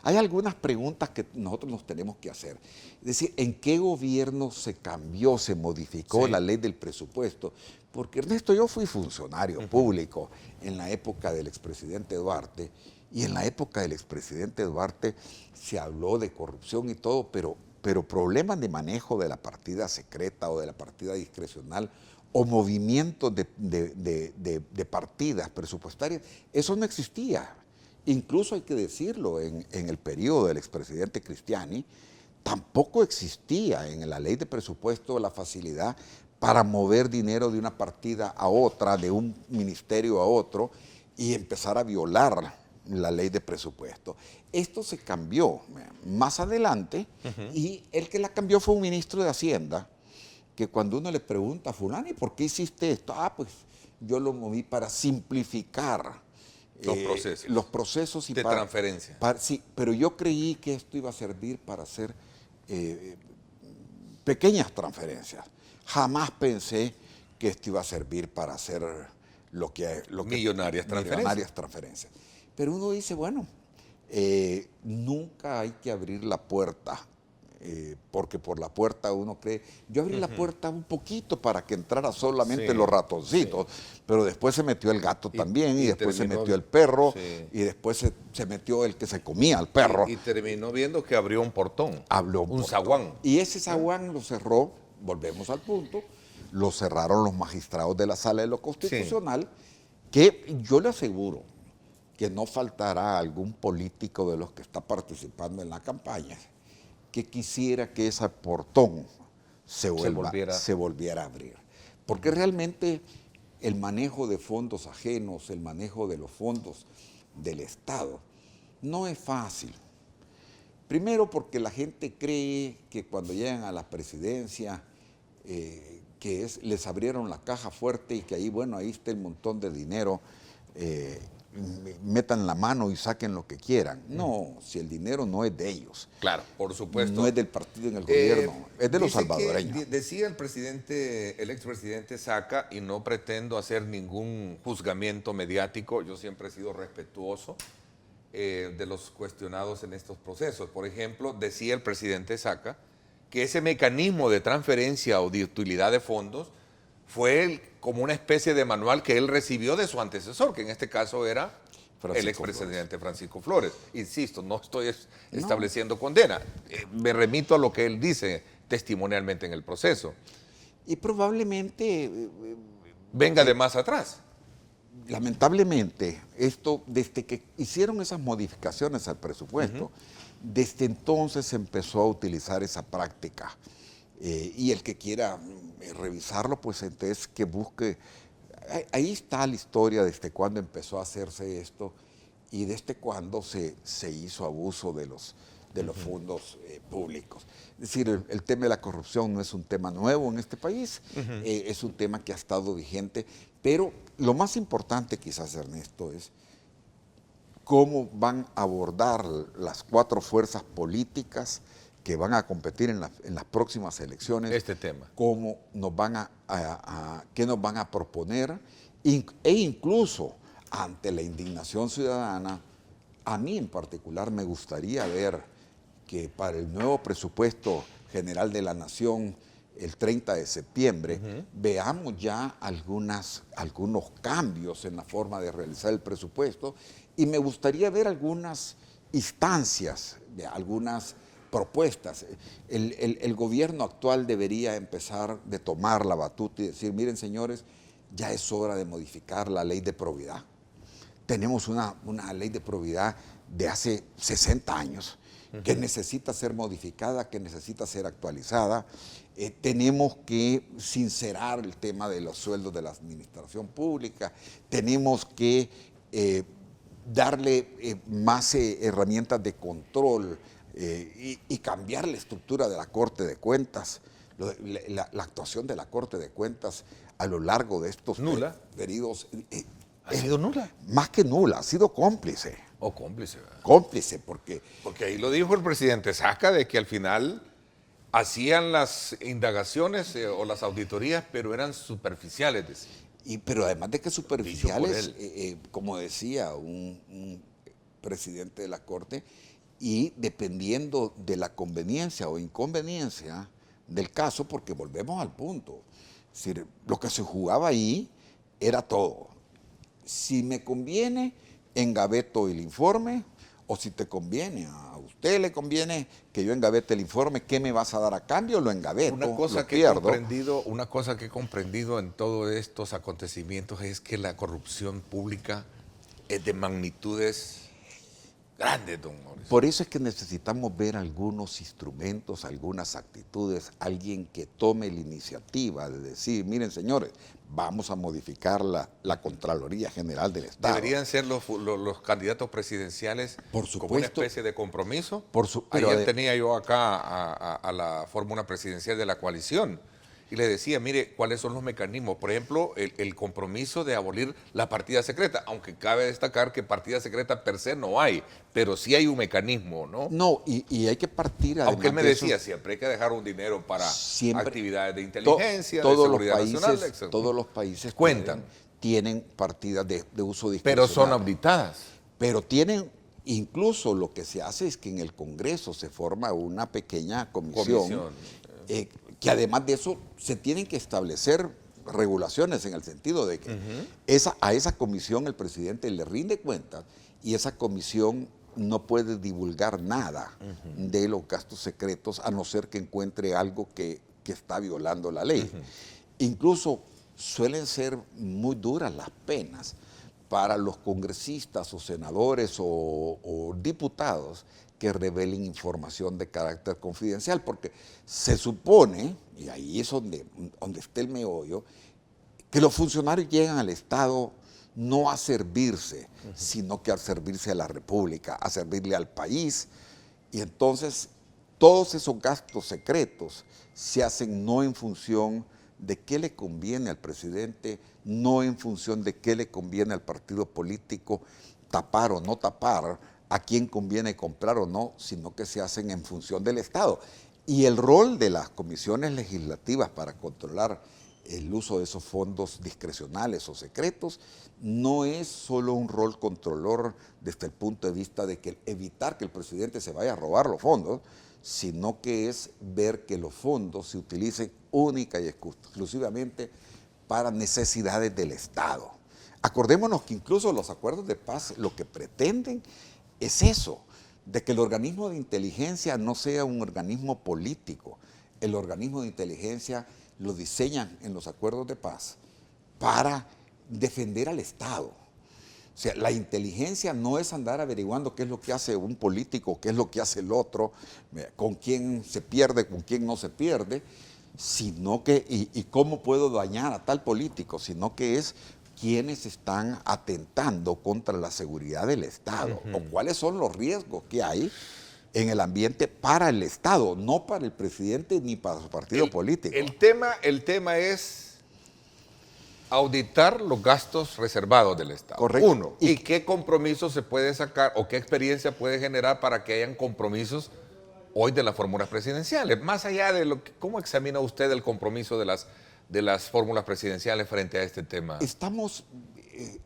Speaker 3: hay algunas preguntas que nosotros nos tenemos que hacer. Es decir, ¿en qué gobierno se cambió, se modificó la ley del presupuesto? Porque, Ernesto, yo fui funcionario público en la época del expresidente Duarte, y en la época del expresidente Duarte se habló de corrupción y todo, pero problemas de manejo de la partida secreta o de la partida discrecional o movimientos de partidas presupuestarias, eso no existía. Incluso hay que decirlo, en el periodo del expresidente Cristiani, tampoco existía en la ley de presupuesto la facilidad para mover dinero de una partida a otra, de un ministerio a otro, y empezar a violar la ley de presupuesto. Esto se cambió más adelante y el que la cambió fue un ministro de Hacienda que cuando uno le pregunta a fulano, ¿y por qué hiciste esto? Pues yo lo moví para simplificar los procesos y
Speaker 2: de transferencia.
Speaker 3: Sí, pero yo creí que esto iba a servir para hacer pequeñas transferencias. Jamás pensé que esto iba a servir para hacer
Speaker 2: millonarias
Speaker 3: transferencias. Pero uno dice, bueno, nunca hay que abrir la puerta, porque por la puerta uno cree, yo abrí la puerta un poquito para que entrara solamente los ratoncitos, pero después se metió el gato también, y después se metió el perro, y después se metió el que se comía al perro.
Speaker 2: Y terminó viendo que abrió un portón,
Speaker 3: un
Speaker 2: zaguán.
Speaker 3: Y ese zaguán lo cerró, volvemos al punto, lo cerraron los magistrados de la Sala de lo Constitucional, que yo le aseguro que no faltará algún político de los que está participando en la campaña que quisiera que ese portón se volviera a abrir. Porque realmente el manejo de fondos ajenos, el manejo de los fondos del Estado, no es fácil. Primero porque la gente cree que cuando llegan a la presidencia, les abrieron la caja fuerte y que ahí, bueno, ahí está el montón de dinero metan la mano y saquen lo que quieran. No, si el dinero no es de ellos.
Speaker 2: Claro, por supuesto.
Speaker 3: No es del partido en el gobierno, es de los
Speaker 2: Dice
Speaker 3: salvadoreños.
Speaker 2: Decía el expresidente Saca, y no pretendo hacer ningún juzgamiento mediático, yo siempre he sido respetuoso de los cuestionados en estos procesos. Por ejemplo, decía el presidente Saca que ese mecanismo de transferencia o de utilidad de fondos fue como una especie de manual que él recibió de su antecesor, que en este caso era el expresidente Francisco Flores. Insisto, no estoy estableciendo condena. Me remito a lo que él dice testimonialmente en el proceso.
Speaker 3: Y probablemente...
Speaker 2: venga de más atrás.
Speaker 3: Lamentablemente, esto, desde que hicieron esas modificaciones al presupuesto, desde entonces se empezó a utilizar esa práctica. Y el que quiera revisarlo, pues entonces que busque. Ahí está la historia desde cuando empezó a hacerse esto y desde cuando se hizo abuso de los fondos públicos. Es decir, el tema de la corrupción no es un tema nuevo en este país, es un tema que ha estado vigente, pero lo más importante quizás, Ernesto, es cómo van a abordar las 4 fuerzas políticas que van a competir en las próximas elecciones.
Speaker 2: Este tema.
Speaker 3: Cómo nos van qué nos van a proponer e incluso ante la indignación ciudadana, a mí en particular me gustaría ver que para el nuevo presupuesto general de la Nación, el 30 de septiembre, veamos ya algunos cambios en la forma de realizar el presupuesto y me gustaría ver algunas instancias, algunas propuestas. El gobierno actual debería empezar de tomar la batuta y decir, miren señores, ya es hora de modificar la ley de probidad. Tenemos una ley de probidad de hace 60 años que necesita ser modificada, que necesita ser actualizada. Tenemos que sincerar el tema de los sueldos de la administración pública, tenemos que darle más herramientas de control y cambiar la estructura de la Corte de Cuentas, la actuación de la Corte de Cuentas a lo largo de estos periodos.
Speaker 2: ¿Ha sido nula?
Speaker 3: Más que nula, ha sido cómplice.
Speaker 2: O cómplice, ¿verdad?
Speaker 3: Cómplice, porque
Speaker 2: ahí lo dijo el presidente Saca, de que al final hacían las indagaciones o las auditorías, pero eran superficiales, decía.
Speaker 3: Pero además de que superficiales, como decía un presidente de la Corte, y dependiendo de la conveniencia o inconveniencia del caso, porque volvemos al punto, es decir, lo que se jugaba ahí era todo. Si me conviene, engaveto el informe, o si te conviene, a usted le conviene que yo engavete el informe, ¿qué me vas a dar a cambio? Lo engaveto,
Speaker 2: una cosa que he comprendido en todos estos acontecimientos es que la corrupción pública es de magnitudes grandes, don Mauricio.
Speaker 3: Por eso es que necesitamos ver algunos instrumentos, algunas actitudes, alguien que tome la iniciativa de decir, miren señores, vamos a modificar la Contraloría General del Estado.
Speaker 2: ¿Deberían ser los candidatos presidenciales
Speaker 3: por supuesto,
Speaker 2: como una especie de compromiso?
Speaker 3: Pero
Speaker 2: ayer tenía yo acá a la fórmula presidencial de la coalición y le decía, mire, ¿cuáles son los mecanismos? Por ejemplo, el compromiso de abolir la partida secreta, aunque cabe destacar que partida secreta per se no hay, pero sí hay un mecanismo, ¿no?
Speaker 3: No, y hay que partir además.
Speaker 2: Aunque él me decía, siempre hay que dejar un dinero para actividades de inteligencia, de seguridad nacional, etc.
Speaker 3: Todos los países
Speaker 2: cuentan.
Speaker 3: Tienen partidas de uso discrecional.
Speaker 2: Pero son auditadas.
Speaker 3: Pero tienen, incluso lo que se hace es que en el Congreso se forma una pequeña comisión. Que además de eso se tienen que establecer regulaciones en el sentido de que a esa comisión el presidente le rinde cuentas y esa comisión no puede divulgar nada de los gastos secretos a no ser que encuentre algo que está violando la ley. Incluso suelen ser muy duras las penas para los congresistas o senadores o diputados que revelen información de carácter confidencial, porque se supone, y ahí es donde está el meollo, que los funcionarios llegan al Estado no a servirse, sino que a servirse a la República, a servirle al país, y entonces todos esos gastos secretos se hacen no en función de qué le conviene al presidente, no en función de qué le conviene al partido político tapar o no tapar, a quién conviene comprar o no, sino que se hacen en función del Estado. Y el rol de las comisiones legislativas para controlar el uso de esos fondos discrecionales o secretos no es solo un rol controlor desde el punto de vista de que evitar que el presidente se vaya a robar los fondos, sino que es ver que los fondos se utilicen única y exclusivamente para necesidades del Estado. Acordémonos que incluso los acuerdos de paz lo que pretenden es eso, de que el organismo de inteligencia no sea un organismo político. El organismo de inteligencia lo diseñan en los acuerdos de paz para defender al Estado. O sea, la inteligencia no es andar averiguando qué es lo que hace un político, qué es lo que hace el otro, con quién se pierde, con quién no se pierde, sino que, y cómo puedo dañar a tal político, sino que es quiénes están atentando contra la seguridad del Estado, o cuáles son los riesgos que hay en el ambiente para el Estado, no para el presidente ni para su partido político.
Speaker 2: El tema es auditar los gastos reservados del Estado.
Speaker 3: Correcto.
Speaker 2: Uno, ¿y qué compromiso se puede sacar o qué experiencia puede generar para que hayan compromisos hoy de las fórmulas presidenciales? Más allá de lo que, ¿cómo examina usted el compromiso de las fórmulas presidenciales frente a este tema?
Speaker 3: Estamos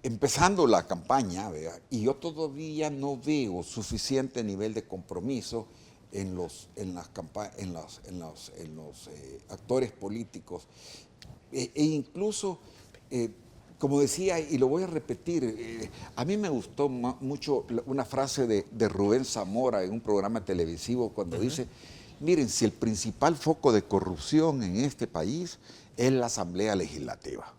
Speaker 3: empezando la campaña, ¿verdad? Y yo todavía no veo suficiente nivel de compromiso en los actores políticos. E incluso, como decía, y lo voy a repetir, a mí me gustó mucho una frase de Rubén Zamora en un programa televisivo cuando dice, miren, si el principal foco de corrupción en este país es la Asamblea Legislativa.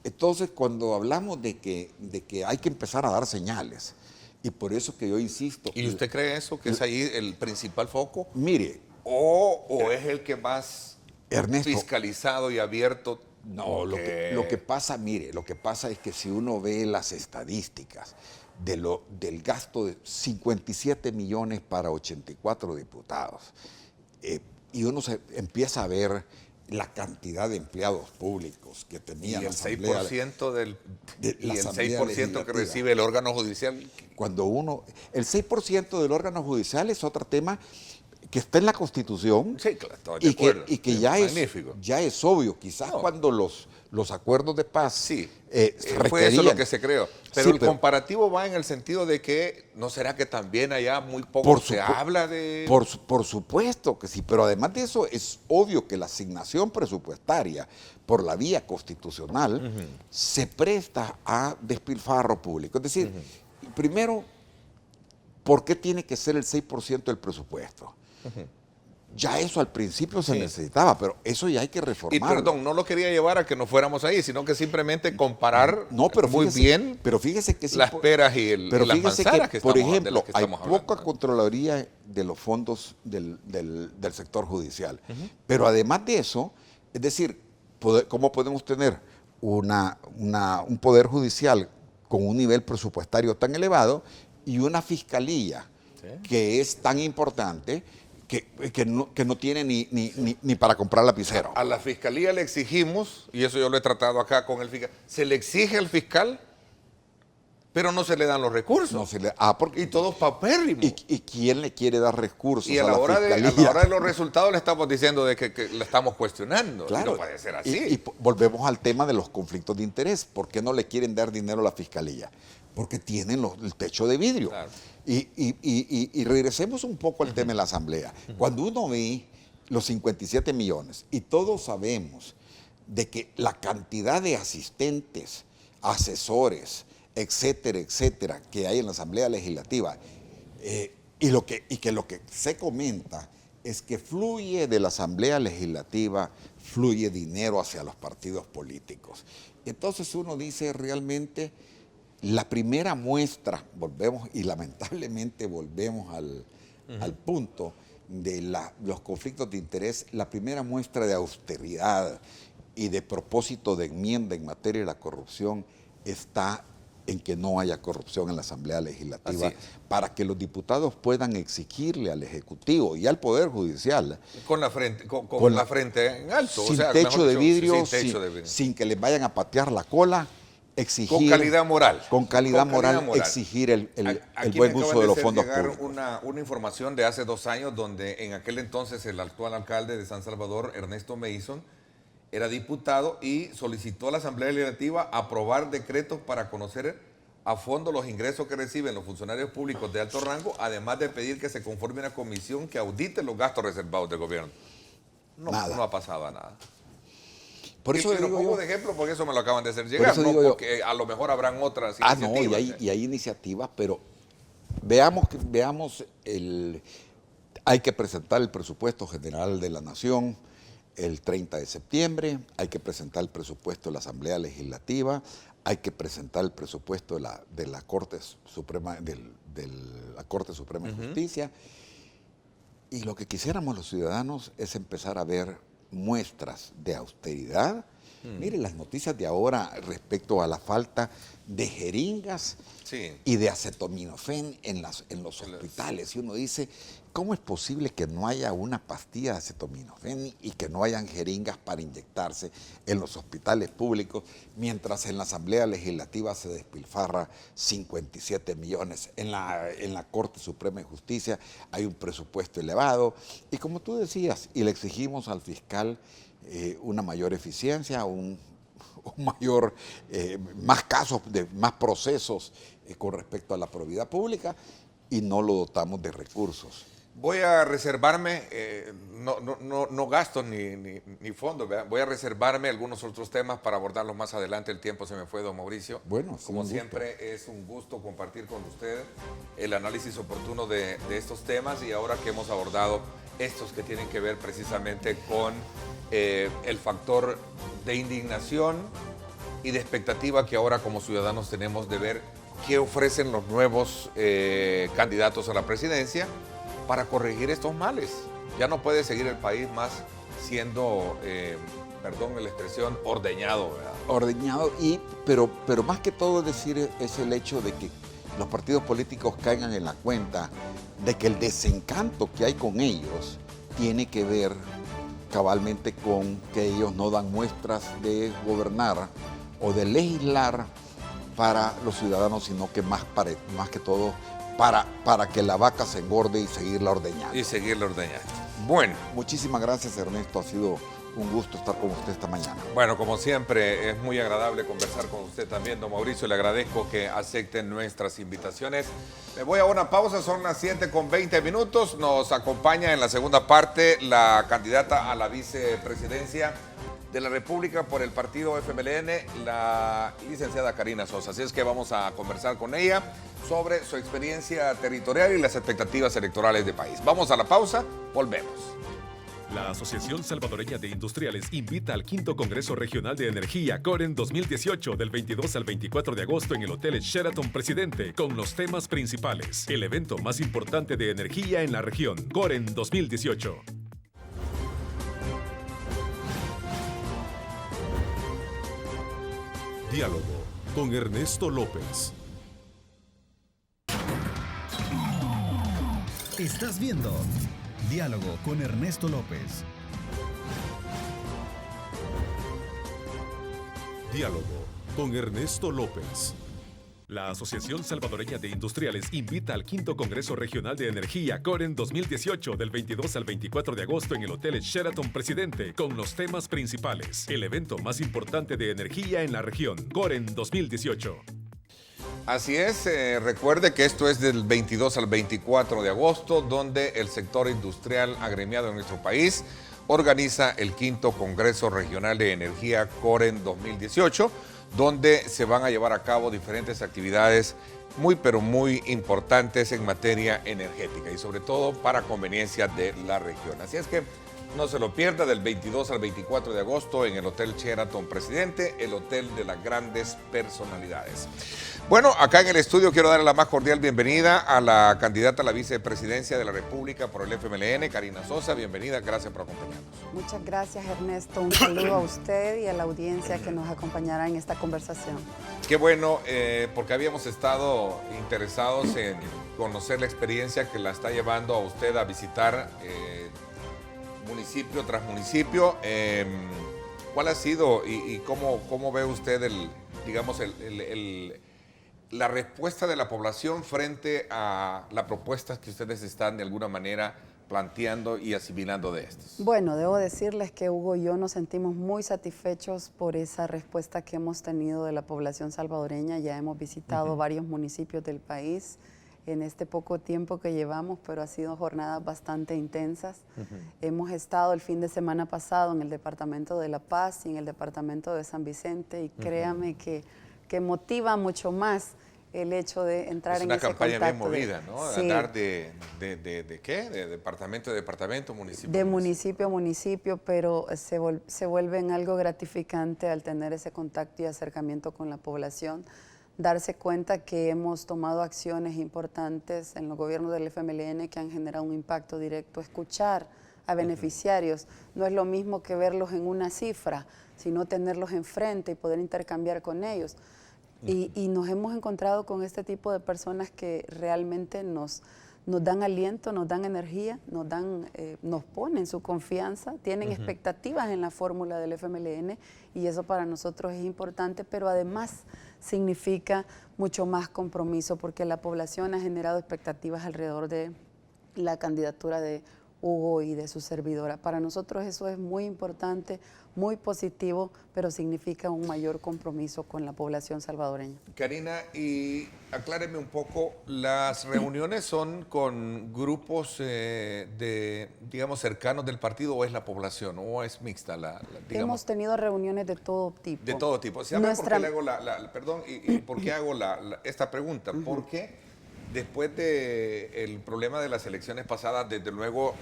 Speaker 3: Entonces, cuando hablamos de que hay que empezar a dar señales, y por eso que yo insisto...
Speaker 2: ¿Y usted cree eso, que es ahí el principal foco?
Speaker 3: Mire...
Speaker 2: ¿O es el que más
Speaker 3: Ernesto,
Speaker 2: fiscalizado y abierto?
Speaker 3: No, lo que pasa, mire, lo que pasa es que si uno ve las estadísticas del gasto de 57 millones para 84 diputados, y uno se empieza a ver la cantidad de empleados públicos que tenía la Asamblea.
Speaker 2: Y el 6% que recibe el órgano judicial.
Speaker 3: El 6% del órgano judicial es otro tema que está en la Constitución.
Speaker 2: Sí, claro, estoy de acuerdo.
Speaker 3: Y que ya es obvio. Quizás cuando los acuerdos de paz
Speaker 2: fue eso lo que se creó. Pero el comparativo va en el sentido de que, ¿no será que también allá muy poco se habla de...?
Speaker 3: Por supuesto que sí, pero además de eso es obvio que la asignación presupuestaria por la vía constitucional se presta a despilfarro público. Es decir, primero, ¿por qué tiene que ser el 6% del presupuesto? Ya eso al principio se necesitaba, pero eso ya hay que reformar.
Speaker 2: Y perdón, no lo quería llevar a que nos fuéramos ahí, sino que simplemente comparar
Speaker 3: pero fíjese que
Speaker 2: las peras y las manzanas que estamos,
Speaker 3: por ejemplo, hay
Speaker 2: hablando.
Speaker 3: poca contraloría de los fondos del sector judicial. Pero además de eso, es decir, ¿cómo podemos tener un poder judicial con un nivel presupuestario tan elevado y una fiscalía que es tan importante que no tiene ni para comprar lapicero?
Speaker 2: A la fiscalía le exigimos, y eso yo lo he tratado acá con el fiscal, se le exige al fiscal, pero no se le dan los recursos. Y todo es paupérrimo.
Speaker 3: ¿Y quién le quiere dar recursos
Speaker 2: a la fiscalía? A la hora de los resultados le estamos diciendo de que le estamos cuestionando.
Speaker 3: Claro.
Speaker 2: No puede ser así.
Speaker 3: Y volvemos al tema de los conflictos de interés. ¿Por qué no le quieren dar dinero a la fiscalía? Porque tienen el techo de vidrio.
Speaker 2: Claro.
Speaker 3: Y regresemos un poco al tema de la Asamblea. Cuando uno ve los 57 millones, y todos sabemos de que la cantidad de asistentes, asesores, etcétera, que hay en la Asamblea Legislativa, que lo que se comenta es que fluye de la Asamblea Legislativa, fluye dinero hacia los partidos políticos. Entonces uno dice realmente... La primera muestra, lamentablemente volvemos al punto de los conflictos de interés, la primera muestra de austeridad y de propósito de enmienda en materia de la corrupción está en que no haya corrupción en la Asamblea Legislativa, para que los diputados puedan exigirle al Ejecutivo y al Poder Judicial
Speaker 2: con la frente en alto,
Speaker 3: sin
Speaker 2: o sea,
Speaker 3: techo de vidrio,
Speaker 2: sin techo de vidrio,
Speaker 3: sin que les vayan a patear la cola, exigir
Speaker 2: con calidad moral,
Speaker 3: exigir el buen uso de los fondos públicos.
Speaker 2: Una información de hace 2 años donde en aquel entonces el actual alcalde de San Salvador, Ernesto Mason, era diputado y solicitó a la Asamblea Legislativa aprobar decretos para conocer a fondo los ingresos que reciben los funcionarios públicos de alto rango, además de pedir que se conforme una comisión que audite los gastos reservados del gobierno. No ha pasado nada.
Speaker 3: Por eso
Speaker 2: lo pongo de ejemplo porque eso me lo acaban de hacer llegar, porque a lo mejor habrán otras iniciativas.
Speaker 3: No, y hay iniciativas, pero veamos hay que presentar el presupuesto general de la Nación el 30 de septiembre, hay que presentar el presupuesto de la Asamblea Legislativa, hay que presentar el presupuesto de la Corte Suprema, de la Corte Suprema de Justicia, y lo que quisiéramos los ciudadanos es empezar a ver muestras de austeridad. Mire las noticias de ahora respecto a la falta de jeringas y de acetaminofén en los hospitales. Y uno dice, ¿cómo es posible que no haya una pastilla de acetaminofén y que no hayan jeringas para inyectarse en los hospitales públicos, mientras en la Asamblea Legislativa se despilfarra 57 millones? En la Corte Suprema de Justicia hay un presupuesto elevado. Y como tú decías, y le exigimos al fiscal una mayor eficiencia, más casos, más procesos con respecto a la probidad pública, y no lo dotamos de recursos.
Speaker 2: Voy a reservarme, no gasto ni fondos, ¿verdad? Voy a reservarme algunos otros temas para abordarlos más adelante. El tiempo se me fue, don Mauricio.
Speaker 3: Bueno,
Speaker 2: como siempre, es un gusto compartir con usted el análisis oportuno de estos temas, y ahora que hemos abordado estos que tienen que ver precisamente con el factor de indignación y de expectativa que ahora como ciudadanos tenemos de ver qué ofrecen los nuevos candidatos a la presidencia para corregir estos males. Ya no puede seguir el país más siendo, perdón la expresión, ordeñado, ¿verdad?
Speaker 3: Ordeñado, pero más que todo decir es el hecho de que los partidos políticos caigan en la cuenta de que el desencanto que hay con ellos tiene que ver cabalmente con que ellos no dan muestras de gobernar o de legislar para los ciudadanos, sino que más que todo para que la vaca se engorde y seguirla ordeñando.
Speaker 2: Bueno.
Speaker 3: Muchísimas gracias, Ernesto. Ha sido un gusto estar con usted esta mañana.
Speaker 2: Bueno, como siempre, es muy agradable conversar con usted también, don Mauricio. Le agradezco que acepten nuestras invitaciones. Me voy a una pausa, son las 7:20. Nos acompaña en la segunda parte la candidata a la vicepresidencia de la República por el partido FMLN, la licenciada Karina Sosa. Así es que vamos a conversar con ella sobre su experiencia territorial y las expectativas electorales del país. Vamos a la pausa, volvemos.
Speaker 6: La Asociación Salvadoreña de Industriales invita al 5º Congreso Regional de Energía COREN 2018 del 22 al 24 de agosto en el Hotel Sheraton Presidente con los temas principales. El evento más importante de energía en la región, COREN 2018.
Speaker 1: Diálogo con Ernesto López.
Speaker 5: Estás viendo Diálogo con Ernesto López.
Speaker 1: Diálogo con Ernesto López.
Speaker 6: La Asociación Salvadoreña de Industriales invita al 5º Congreso Regional de Energía COREN 2018 del 22 al 24 de agosto en el Hotel Sheraton Presidente con los temas principales. El evento más importante de energía en la región, COREN 2018.
Speaker 2: Así es, recuerde que esto es del 22 al 24 de agosto, donde el sector industrial agremiado en nuestro país organiza el 5º Congreso Regional de Energía COREN 2018, donde se van a llevar a cabo diferentes actividades pero muy importantes en materia energética y sobre todo para conveniencia de la región. Así es que No se lo pierda, del 22 al 24 de agosto en el Hotel Sheraton Presidente, el hotel de las grandes personalidades. Bueno, acá en el estudio quiero darle la más cordial bienvenida a la candidata a la vicepresidencia de la República por el FMLN, Karina Sosa. Bienvenida, gracias por acompañarnos.
Speaker 7: Muchas gracias, Ernesto. Un saludo a usted y a la audiencia que nos acompañará en esta conversación.
Speaker 2: Qué bueno, porque habíamos estado interesados en conocer la experiencia que la está llevando a usted a visitar municipio tras municipio. ¿Cuál ha sido y cómo ve usted la respuesta de la población frente a las propuestas que ustedes están de alguna manera planteando y asimilando de estas?
Speaker 7: Bueno, debo decirles que Hugo y yo nos sentimos muy satisfechos por esa respuesta que hemos tenido de la población salvadoreña. Ya hemos visitado varios municipios del país en este poco tiempo que llevamos, pero ha sido jornadas bastante intensas. Hemos estado el fin de semana pasado en el departamento de La Paz y en el departamento de San Vicente, y créame que motiva mucho más el hecho de entrar en ese contacto.
Speaker 2: Es una campaña bien movida, ¿no?
Speaker 7: Sí.
Speaker 2: Andar ¿de qué? De departamento a departamento, municipio.
Speaker 7: De municipio a municipio, pero se vuelve en algo gratificante al tener ese contacto y acercamiento con la población, darse cuenta que hemos tomado acciones importantes en los gobiernos del FMLN que han generado un impacto directo, escuchar a beneficiarios. No es lo mismo que verlos en una cifra, sino tenerlos enfrente y poder intercambiar con ellos. Y nos hemos encontrado con este tipo de personas que realmente nos dan aliento, nos dan energía, nos ponen su confianza, tienen expectativas en la fórmula del FMLN, y eso para nosotros es importante, pero además significa mucho más compromiso porque la población ha generado expectativas alrededor de la candidatura de Hugo y de su servidora. Para nosotros eso es muy importante, muy positivo, pero significa un mayor compromiso con la población salvadoreña.
Speaker 2: Karina, y acláreme un poco, ¿las reuniones son con grupos digamos, cercanos del partido, o es la población, o es mixta?
Speaker 7: Hemos tenido reuniones de todo tipo.
Speaker 2: De todo tipo. ¿Sabe por qué le hago perdón, y por qué hago esta pregunta? Porque después del problema de las elecciones pasadas, desde luego,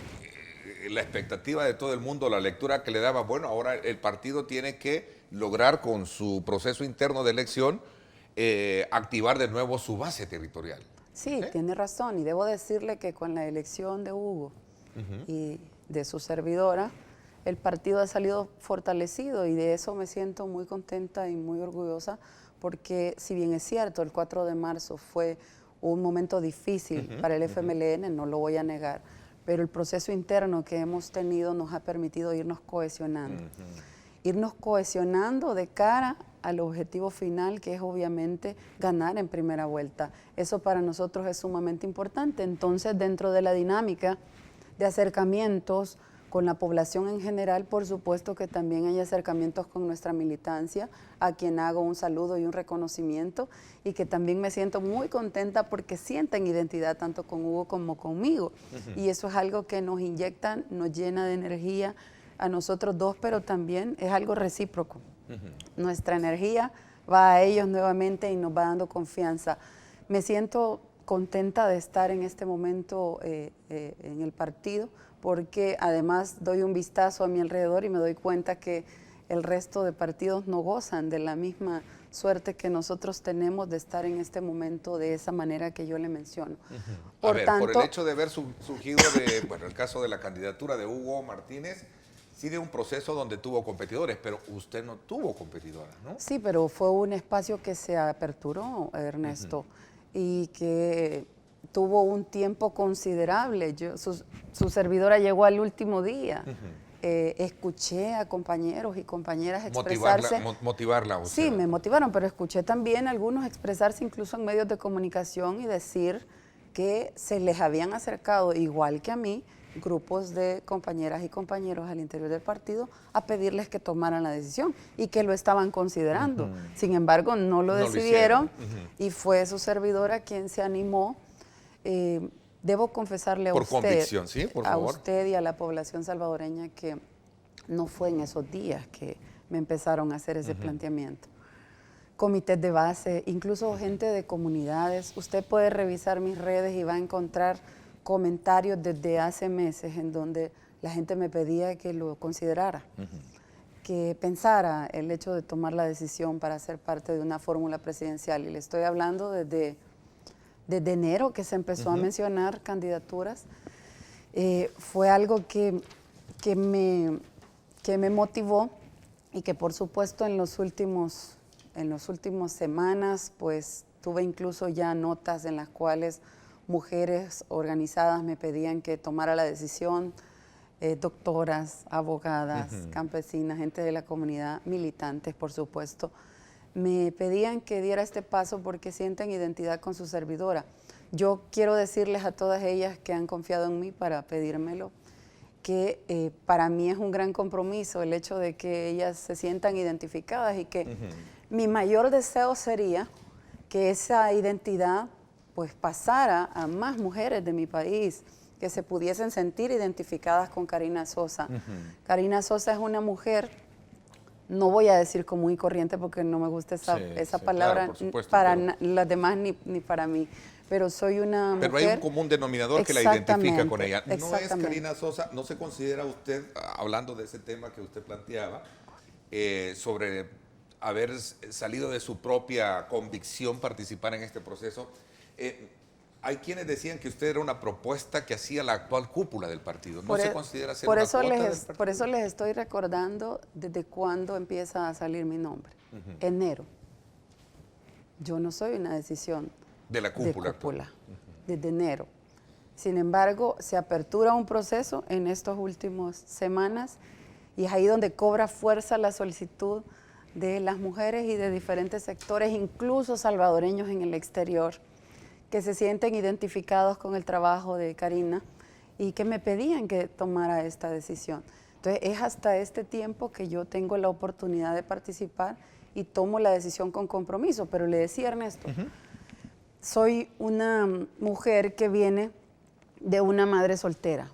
Speaker 2: la expectativa de todo el mundo, la lectura que le daba, bueno, ahora el partido tiene que lograr con su proceso interno de elección activar de nuevo su base territorial.
Speaker 7: Sí, tiene razón, y debo decirle que con la elección de Hugo y de su servidora, el partido ha salido fortalecido, y de eso me siento muy contenta y muy orgullosa, porque si bien es cierto, el 4 de marzo fue un momento difícil para el FMLN, no lo voy a negar, pero el proceso interno que hemos tenido nos ha permitido irnos cohesionando de cara al objetivo final, que es obviamente ganar en primera vuelta. Eso para nosotros es sumamente importante. Entonces, dentro de la dinámica de acercamientos con la población en general, por supuesto que también hay acercamientos con nuestra militancia, a quien hago un saludo y un reconocimiento, y que también me siento muy contenta porque sienten identidad tanto con Hugo como conmigo. Y eso es algo que nos inyecta, nos llena de energía a nosotros dos, pero también es algo recíproco. Nuestra energía va a ellos nuevamente y nos va dando confianza. Me siento contenta de estar en este momento en el partido, porque además doy un vistazo a mi alrededor y me doy cuenta que el resto de partidos no gozan de la misma suerte que nosotros tenemos de estar en este momento de esa manera que yo le menciono.
Speaker 2: Por el hecho de haber surgido el caso de la candidatura de Hugo Martínez, sí, de un proceso donde tuvo competidores, pero usted no tuvo competidora, ¿no?
Speaker 7: Sí, pero fue un espacio que se aperturó, Ernesto, y que tuvo un tiempo considerable. Su servidora llegó al último día. Escuché a compañeros y compañeras expresarse.
Speaker 2: Motivarla.
Speaker 7: Sí, me motivaron, pero escuché también a algunos expresarse incluso en medios de comunicación y decir que se les habían acercado, igual que a mí, grupos de compañeras y compañeros al interior del partido a pedirles que tomaran la decisión y que lo estaban considerando. Sin embargo, no lo decidieron y fue su servidora quien se animó. Debo confesarle a
Speaker 2: por
Speaker 7: usted,
Speaker 2: convicción, ¿sí? Por favor.
Speaker 7: A usted y a la población salvadoreña que no fue en esos días que me empezaron a hacer ese planteamiento. Comités de base, incluso gente de comunidades. Usted puede revisar mis redes y va a encontrar comentarios desde hace meses en donde la gente me pedía que lo considerara, que pensara el hecho de tomar la decisión para ser parte de una fórmula presidencial. Y le estoy hablando desde enero que se empezó a mencionar candidaturas. Fue algo que me motivó y que por supuesto en los últimos semanas pues tuve incluso ya notas en las cuales mujeres organizadas me pedían que tomara la decisión, doctoras, abogadas, campesinas, gente de la comunidad, militantes por supuesto, me pedían que diera este paso porque sienten identidad con su servidora. Yo quiero decirles a todas ellas que han confiado en mí para pedírmelo, que para mí es un gran compromiso el hecho de que ellas se sientan identificadas y que mi mayor deseo sería que esa identidad pues pasara a más mujeres de mi país, que se pudiesen sentir identificadas con Karina Sosa. Karina Sosa es una mujer, no voy a decir común y corriente porque no me gusta esa palabra,
Speaker 2: claro, por supuesto,
Speaker 7: para las demás ni para mí. Pero soy una mujer...
Speaker 2: Pero hay un común denominador que la identifica con ella. ¿No es Karina Sosa, no se considera usted, hablando de ese tema que usted planteaba, sobre haber salido de su propia convicción participar en este proceso? Hay quienes decían que usted era una propuesta que hacía la actual cúpula del partido. ¿No se considera ser una cuota del partido?
Speaker 7: Por eso les estoy recordando desde cuándo empieza a salir mi nombre. Enero. Yo no soy una decisión
Speaker 2: de la cúpula.
Speaker 7: Desde enero. Sin embargo, se apertura un proceso en estas últimas semanas y es ahí donde cobra fuerza la solicitud de las mujeres y de diferentes sectores, incluso salvadoreños en el exterior, que se sienten identificados con el trabajo de Karina y que me pedían que tomara esta decisión. Entonces, es hasta este tiempo que yo tengo la oportunidad de participar y tomo la decisión con compromiso. Pero le decía Ernesto, soy una mujer que viene de una madre soltera.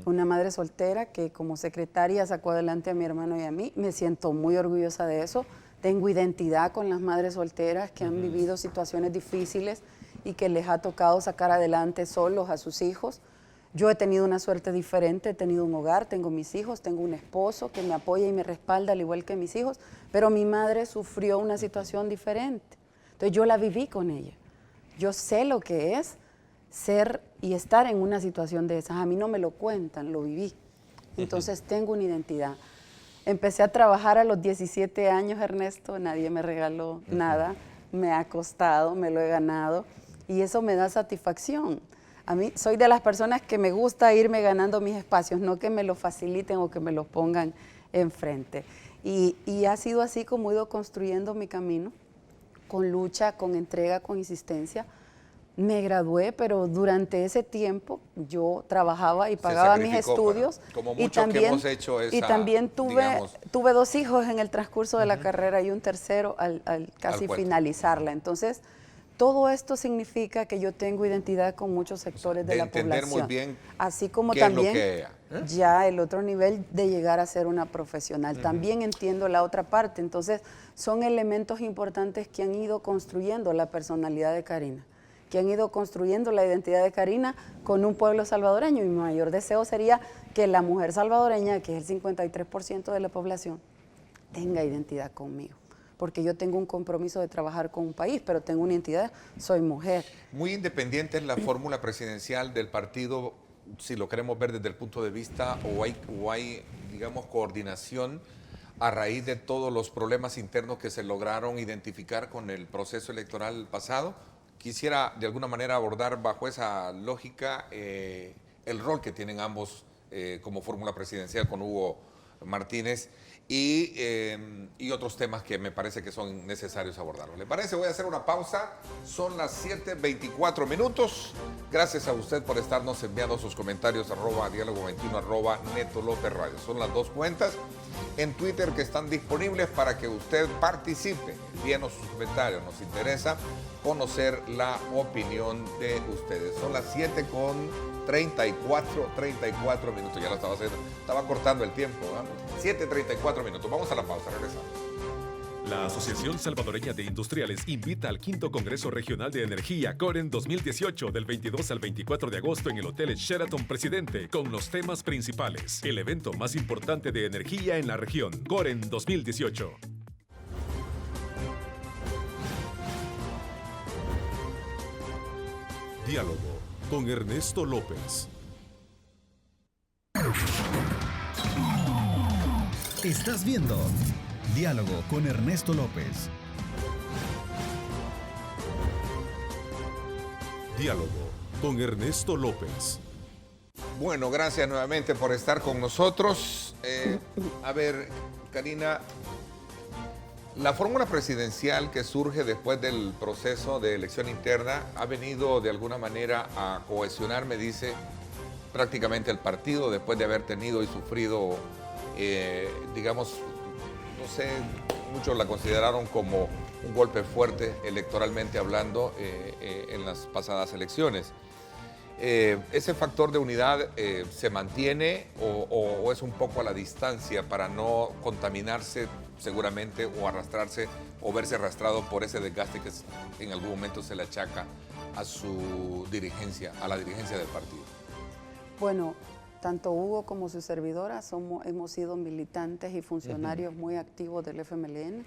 Speaker 7: Una madre soltera que como secretaria sacó adelante a mi hermano y a mí. Me siento muy orgullosa de eso. Tengo identidad con las madres solteras que han vivido situaciones difíciles y que les ha tocado sacar adelante solos a sus hijos. Yo he tenido una suerte diferente, he tenido un hogar, tengo mis hijos, tengo un esposo que me apoya y me respalda al igual que mis hijos, pero mi madre sufrió una situación diferente. Entonces yo la viví con ella. Yo sé lo que es ser y estar en una situación de esas. A mí no me lo cuentan, lo viví. Entonces tengo una identidad. Empecé a trabajar a los 17 años, Ernesto, nadie me regaló nada, me ha costado, me lo he ganado y eso me da satisfacción. A mí soy de las personas que me gusta irme ganando mis espacios, no que me lo faciliten o que me los pongan enfrente. Y ha sido así como he ido construyendo mi camino, con lucha, con entrega, con insistencia. Me gradué, pero durante ese tiempo yo trabajaba y pagaba mis estudios.
Speaker 2: Como muchos que hemos hecho esa,
Speaker 7: y también tuve 2 hijos en el transcurso de la carrera y un tercero al casi finalizarla. Entonces, todo esto significa que yo tengo identidad con muchos sectores de la población.
Speaker 2: Entender muy bien
Speaker 7: así como también ya el otro nivel de llegar a ser una profesional. También entiendo la otra parte. Entonces, son elementos importantes que han ido construyendo la personalidad de Karina, que han ido construyendo la identidad de Karina con un pueblo salvadoreño. Y mi mayor deseo sería que la mujer salvadoreña, que es el 53% de la población, tenga identidad conmigo. Porque yo tengo un compromiso de trabajar con un país, pero tengo una identidad, soy mujer.
Speaker 2: Muy independiente es la fórmula presidencial del partido, si lo queremos ver desde el punto de vista, o hay digamos, coordinación a raíz de todos los problemas internos que se lograron identificar con el proceso electoral pasado. Quisiera de alguna manera abordar bajo esa lógica el rol que tienen ambos como fórmula presidencial con Hugo Martínez y otros temas que me parece que son necesarios abordarlos. ¿Le parece? Voy a hacer una pausa. Son las 7:24 minutos. Gracias a usted por estarnos enviando sus comentarios @diálogo21 @Neto López Radio. Son las 2 cuentas en Twitter que están disponibles para que usted participe. Envíenos sus comentarios. Nos interesa conocer la opinión de ustedes. Son las 7:34 minutos. Ya lo estaba haciendo. Estaba cortando el tiempo. 7:34 minutos. Vamos a la pausa. Regresamos.
Speaker 6: La Asociación Salvadoreña de Industriales invita al 5º Congreso Regional de Energía Coren 2018 del 22 al 24 de agosto en el Hotel Sheraton Presidente con los temas principales. El evento más importante de energía en la región, Coren 2018.
Speaker 1: Diálogo con Ernesto López.
Speaker 5: Estás viendo Diálogo con Ernesto López.
Speaker 1: Diálogo con Ernesto López.
Speaker 2: Bueno, gracias nuevamente por estar con nosotros. A ver, Karina, la fórmula presidencial que surge después del proceso de elección interna ha venido de alguna manera a cohesionar, me dice, prácticamente el partido después de haber tenido y sufrido, digamos, no sé, muchos la consideraron como un golpe fuerte electoralmente hablando en las pasadas elecciones. ¿Ese factor de unidad se mantiene o es un poco a la distancia para no contaminarse seguramente o arrastrarse o verse arrastrado por ese desgaste que en algún momento se le achaca a su dirigencia, a la dirigencia del partido?
Speaker 7: Bueno, tanto Hugo como su servidora hemos sido militantes y funcionarios muy activos del FMLN.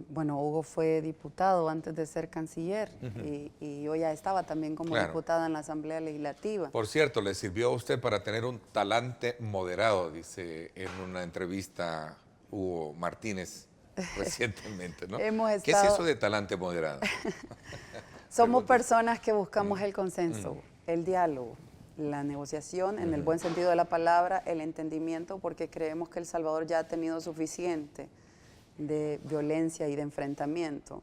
Speaker 7: Bueno, Hugo fue diputado antes de ser canciller y yo ya estaba también como diputada en la Asamblea Legislativa.
Speaker 2: Por cierto, le sirvió a usted para tener un talante moderado, dice en una entrevista Hugo Martínez recientemente, ¿no? ¿Qué es eso de talante moderado?
Speaker 7: Somos personas que buscamos el consenso, el diálogo, la negociación en el buen sentido de la palabra, el entendimiento, porque creemos que El Salvador ya ha tenido suficiente de violencia y de enfrentamiento.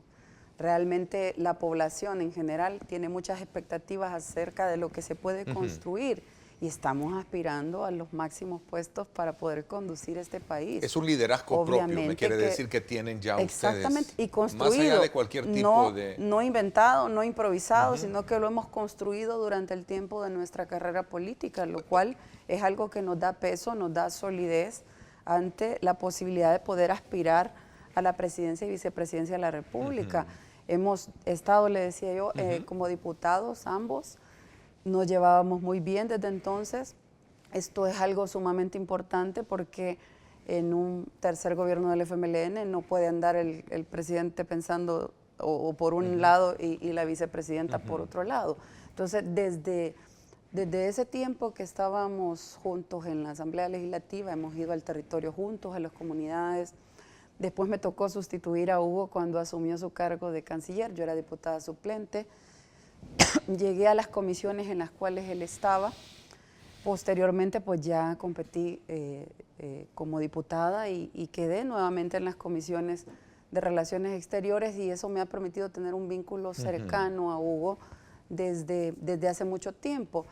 Speaker 7: Realmente la población en general tiene muchas expectativas acerca de lo que se puede construir y estamos aspirando a los máximos puestos para poder conducir este país.
Speaker 2: Es un liderazgo propio, me quiere decir que tienen ya
Speaker 7: exactamente,
Speaker 2: ustedes.
Speaker 7: Y construido.
Speaker 2: Más allá de cualquier tipo de...
Speaker 7: No inventado, no improvisado, sino que lo hemos construido durante el tiempo de nuestra carrera política, lo cual es algo que nos da peso, nos da solidez ante la posibilidad de poder aspirar a la presidencia y vicepresidencia de la República. Hemos estado, le decía yo, como diputados ambos, nos llevábamos muy bien desde entonces. Esto es algo sumamente importante porque en un tercer gobierno del FMLN no puede andar el presidente pensando o por un lado y la vicepresidenta por otro lado. Entonces, desde ese tiempo que estábamos juntos en la Asamblea Legislativa, hemos ido al territorio juntos, a las comunidades. Después me tocó sustituir a Hugo cuando asumió su cargo de canciller. Yo era diputada suplente. Llegué a las comisiones en las cuales él estaba. Posteriormente, pues ya competí como diputada y quedé nuevamente en las comisiones de Relaciones Exteriores y eso me ha permitido tener un vínculo cercano a Hugo desde hace mucho tiempo.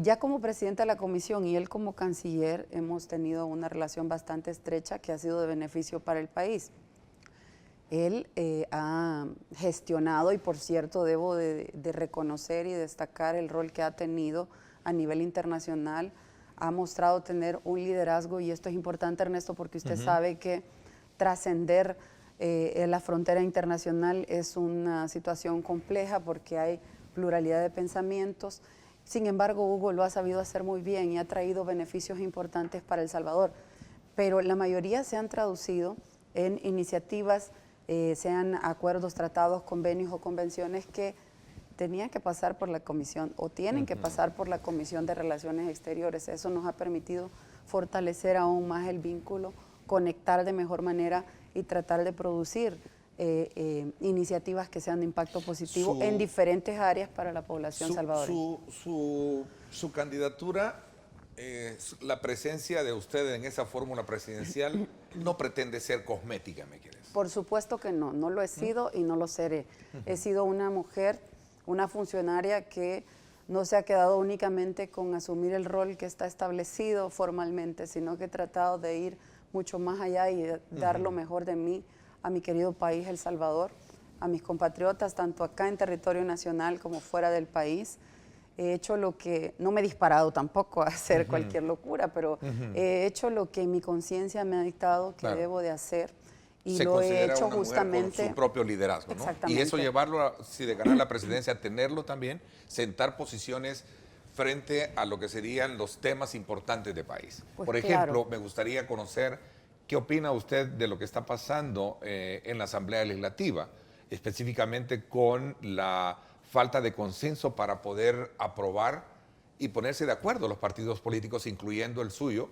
Speaker 7: Ya como presidenta de la comisión y él como canciller hemos tenido una relación bastante estrecha que ha sido de beneficio para el país. Él ha gestionado y por cierto debo de reconocer y destacar el rol que ha tenido a nivel internacional. Ha mostrado tener un liderazgo y esto es importante, Ernesto, porque usted sabe que trascender la frontera internacional es una situación compleja porque hay pluralidad de pensamientos. Sin embargo, Hugo lo ha sabido hacer muy bien y ha traído beneficios importantes para El Salvador, pero la mayoría se han traducido en iniciativas, sean acuerdos, tratados, convenios o convenciones que tenían que pasar por la comisión o tienen que pasar por la Comisión de Relaciones Exteriores. Eso nos ha permitido fortalecer aún más el vínculo, conectar de mejor manera y tratar de producir iniciativas que sean de impacto positivo en diferentes áreas para la población salvadoreña.
Speaker 2: Su candidatura, la presencia de usted en esa fórmula presidencial no pretende ser cosmética, ¿me quieres?
Speaker 7: Por supuesto que no, no lo he sido y no lo seré. He sido una mujer, una funcionaria que no se ha quedado únicamente con asumir el rol que está establecido formalmente, sino que he tratado de ir mucho más allá y de dar lo mejor de mí a mi querido país, El Salvador, a mis compatriotas, tanto acá en territorio nacional como fuera del país. He hecho lo que, no me he disparado tampoco a hacer cualquier locura, pero he hecho lo que mi conciencia me ha dictado que debo de hacer Y
Speaker 2: se
Speaker 7: lo he
Speaker 2: considera
Speaker 7: hecho
Speaker 2: una mujer
Speaker 7: justamente
Speaker 2: con su propio liderazgo, ¿no?
Speaker 7: Exactamente.
Speaker 2: Y eso llevarlo, si de ganar la presidencia, tenerlo también, sentar posiciones frente a lo que serían los temas importantes del país.
Speaker 7: Pues
Speaker 2: Por ejemplo,
Speaker 7: claro.
Speaker 2: me gustaría conocer qué opina usted de lo que está pasando en la Asamblea Legislativa, específicamente con la falta de consenso para poder aprobar y ponerse de acuerdo los partidos políticos, incluyendo el suyo,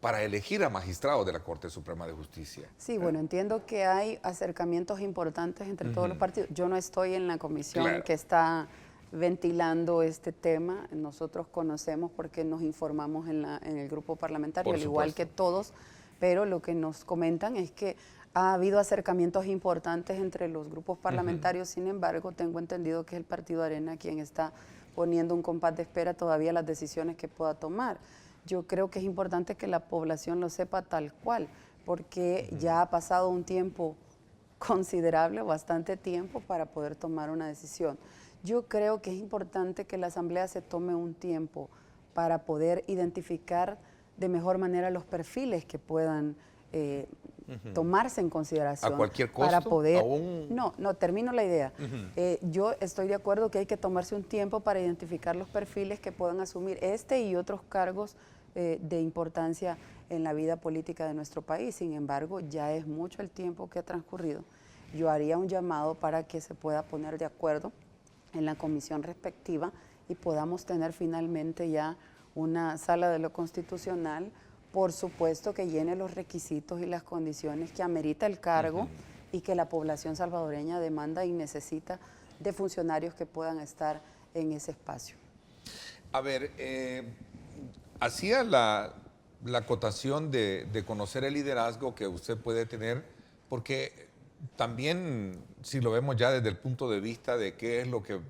Speaker 2: para elegir a magistrados de la Corte Suprema de Justicia.
Speaker 7: Sí, bueno, entiendo que hay acercamientos importantes entre todos los partidos. Yo no estoy en la comisión
Speaker 2: Claro.
Speaker 7: que está ventilando este tema. Nosotros conocemos porque nos informamos en el grupo parlamentario,
Speaker 2: Por
Speaker 7: al igual
Speaker 2: supuesto.
Speaker 7: que todos, pero lo que nos comentan es que ha habido acercamientos importantes entre los grupos parlamentarios. Sin embargo, tengo entendido que es el Partido Arena quien está poniendo un compás de espera todavía las decisiones que pueda tomar. Yo creo que es importante que la población lo sepa tal cual, porque ya ha pasado un tiempo considerable, bastante tiempo, para poder tomar una decisión. Yo creo que es importante que la Asamblea se tome un tiempo para poder identificar de mejor manera los perfiles que puedan tomarse en consideración.
Speaker 2: ¿A cualquier costo?
Speaker 7: Para poder,
Speaker 2: ¿Aún?
Speaker 7: No, termino la idea. Yo estoy de acuerdo que hay que tomarse un tiempo para identificar los perfiles que puedan asumir este y otros cargos de importancia en la vida política de nuestro país. Sin embargo, ya es mucho el tiempo que ha transcurrido. Yo haría un llamado para que se pueda poner de acuerdo en la comisión respectiva y podamos tener finalmente ya una sala de lo constitucional, por supuesto que llene los requisitos y las condiciones que amerita el cargo y que la población salvadoreña demanda y necesita de funcionarios que puedan estar en ese espacio.
Speaker 2: A ver, hacía la acotación de conocer el liderazgo que usted puede tener, porque también, si lo vemos ya desde el punto de vista de qué es lo que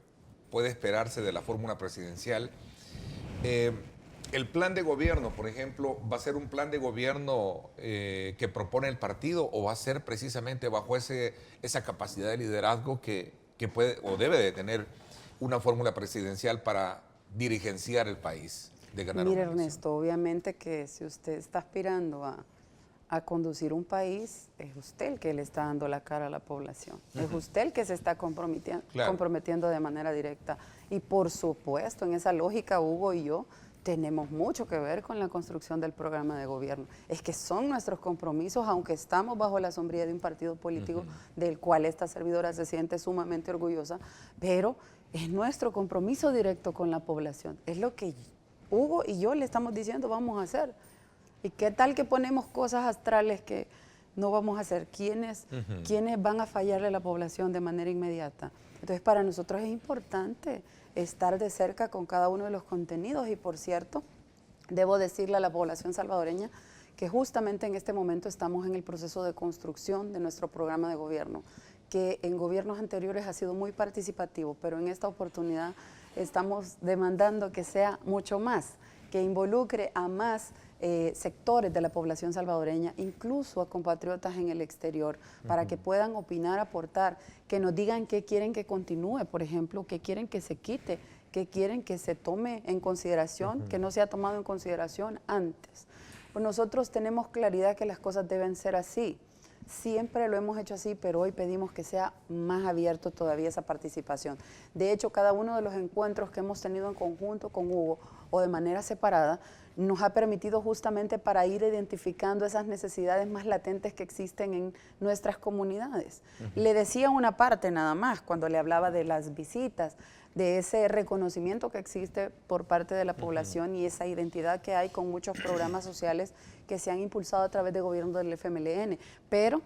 Speaker 2: puede esperarse de la fórmula presidencial, el plan de gobierno, por ejemplo, ¿va a ser un plan de gobierno que propone el partido o va a ser precisamente bajo esa capacidad de liderazgo que puede o debe de tener una fórmula presidencial para dirigenciar el país? De ganar
Speaker 7: Mire,
Speaker 2: una elección?
Speaker 7: Ernesto, obviamente que si usted está aspirando a conducir un país, es usted el que le está dando la cara a la población. Es usted el que se está comprometiendo de manera directa. Y por supuesto, en esa lógica, Hugo y yo tenemos mucho que ver con la construcción del programa de gobierno. Es que son nuestros compromisos, aunque estamos bajo la sombría de un partido político del cual esta servidora se siente sumamente orgullosa, pero es nuestro compromiso directo con la población. Es lo que Hugo y yo le estamos diciendo vamos a hacer. ¿Y qué tal que ponemos cosas astrales que no vamos a hacer? ¿Quiénes van a fallarle a la población de manera inmediata? Entonces, para nosotros es importante estar de cerca con cada uno de los contenidos y, por cierto, debo decirle a la población salvadoreña que justamente en este momento estamos en el proceso de construcción de nuestro programa de gobierno, que en gobiernos anteriores ha sido muy participativo, pero en esta oportunidad estamos demandando que sea mucho más, que involucre a más sectores de la población salvadoreña, incluso a compatriotas en el exterior, para que puedan opinar, aportar, que nos digan qué quieren que continúe, por ejemplo, qué quieren que se quite, qué quieren que se tome en consideración, que no se ha tomado en consideración antes. Pues nosotros tenemos claridad que las cosas deben ser así. Siempre lo hemos hecho así, pero hoy pedimos que sea más abierto todavía esa participación. De hecho, cada uno de los encuentros que hemos tenido en conjunto con Hugo o de manera separada nos ha permitido justamente para ir identificando esas necesidades más latentes que existen en nuestras comunidades. Le decía una parte nada más cuando le hablaba de las visitas, de ese reconocimiento que existe por parte de la población y esa identidad que hay con muchos programas sociales que se han impulsado a través del gobierno del FMLN. Pero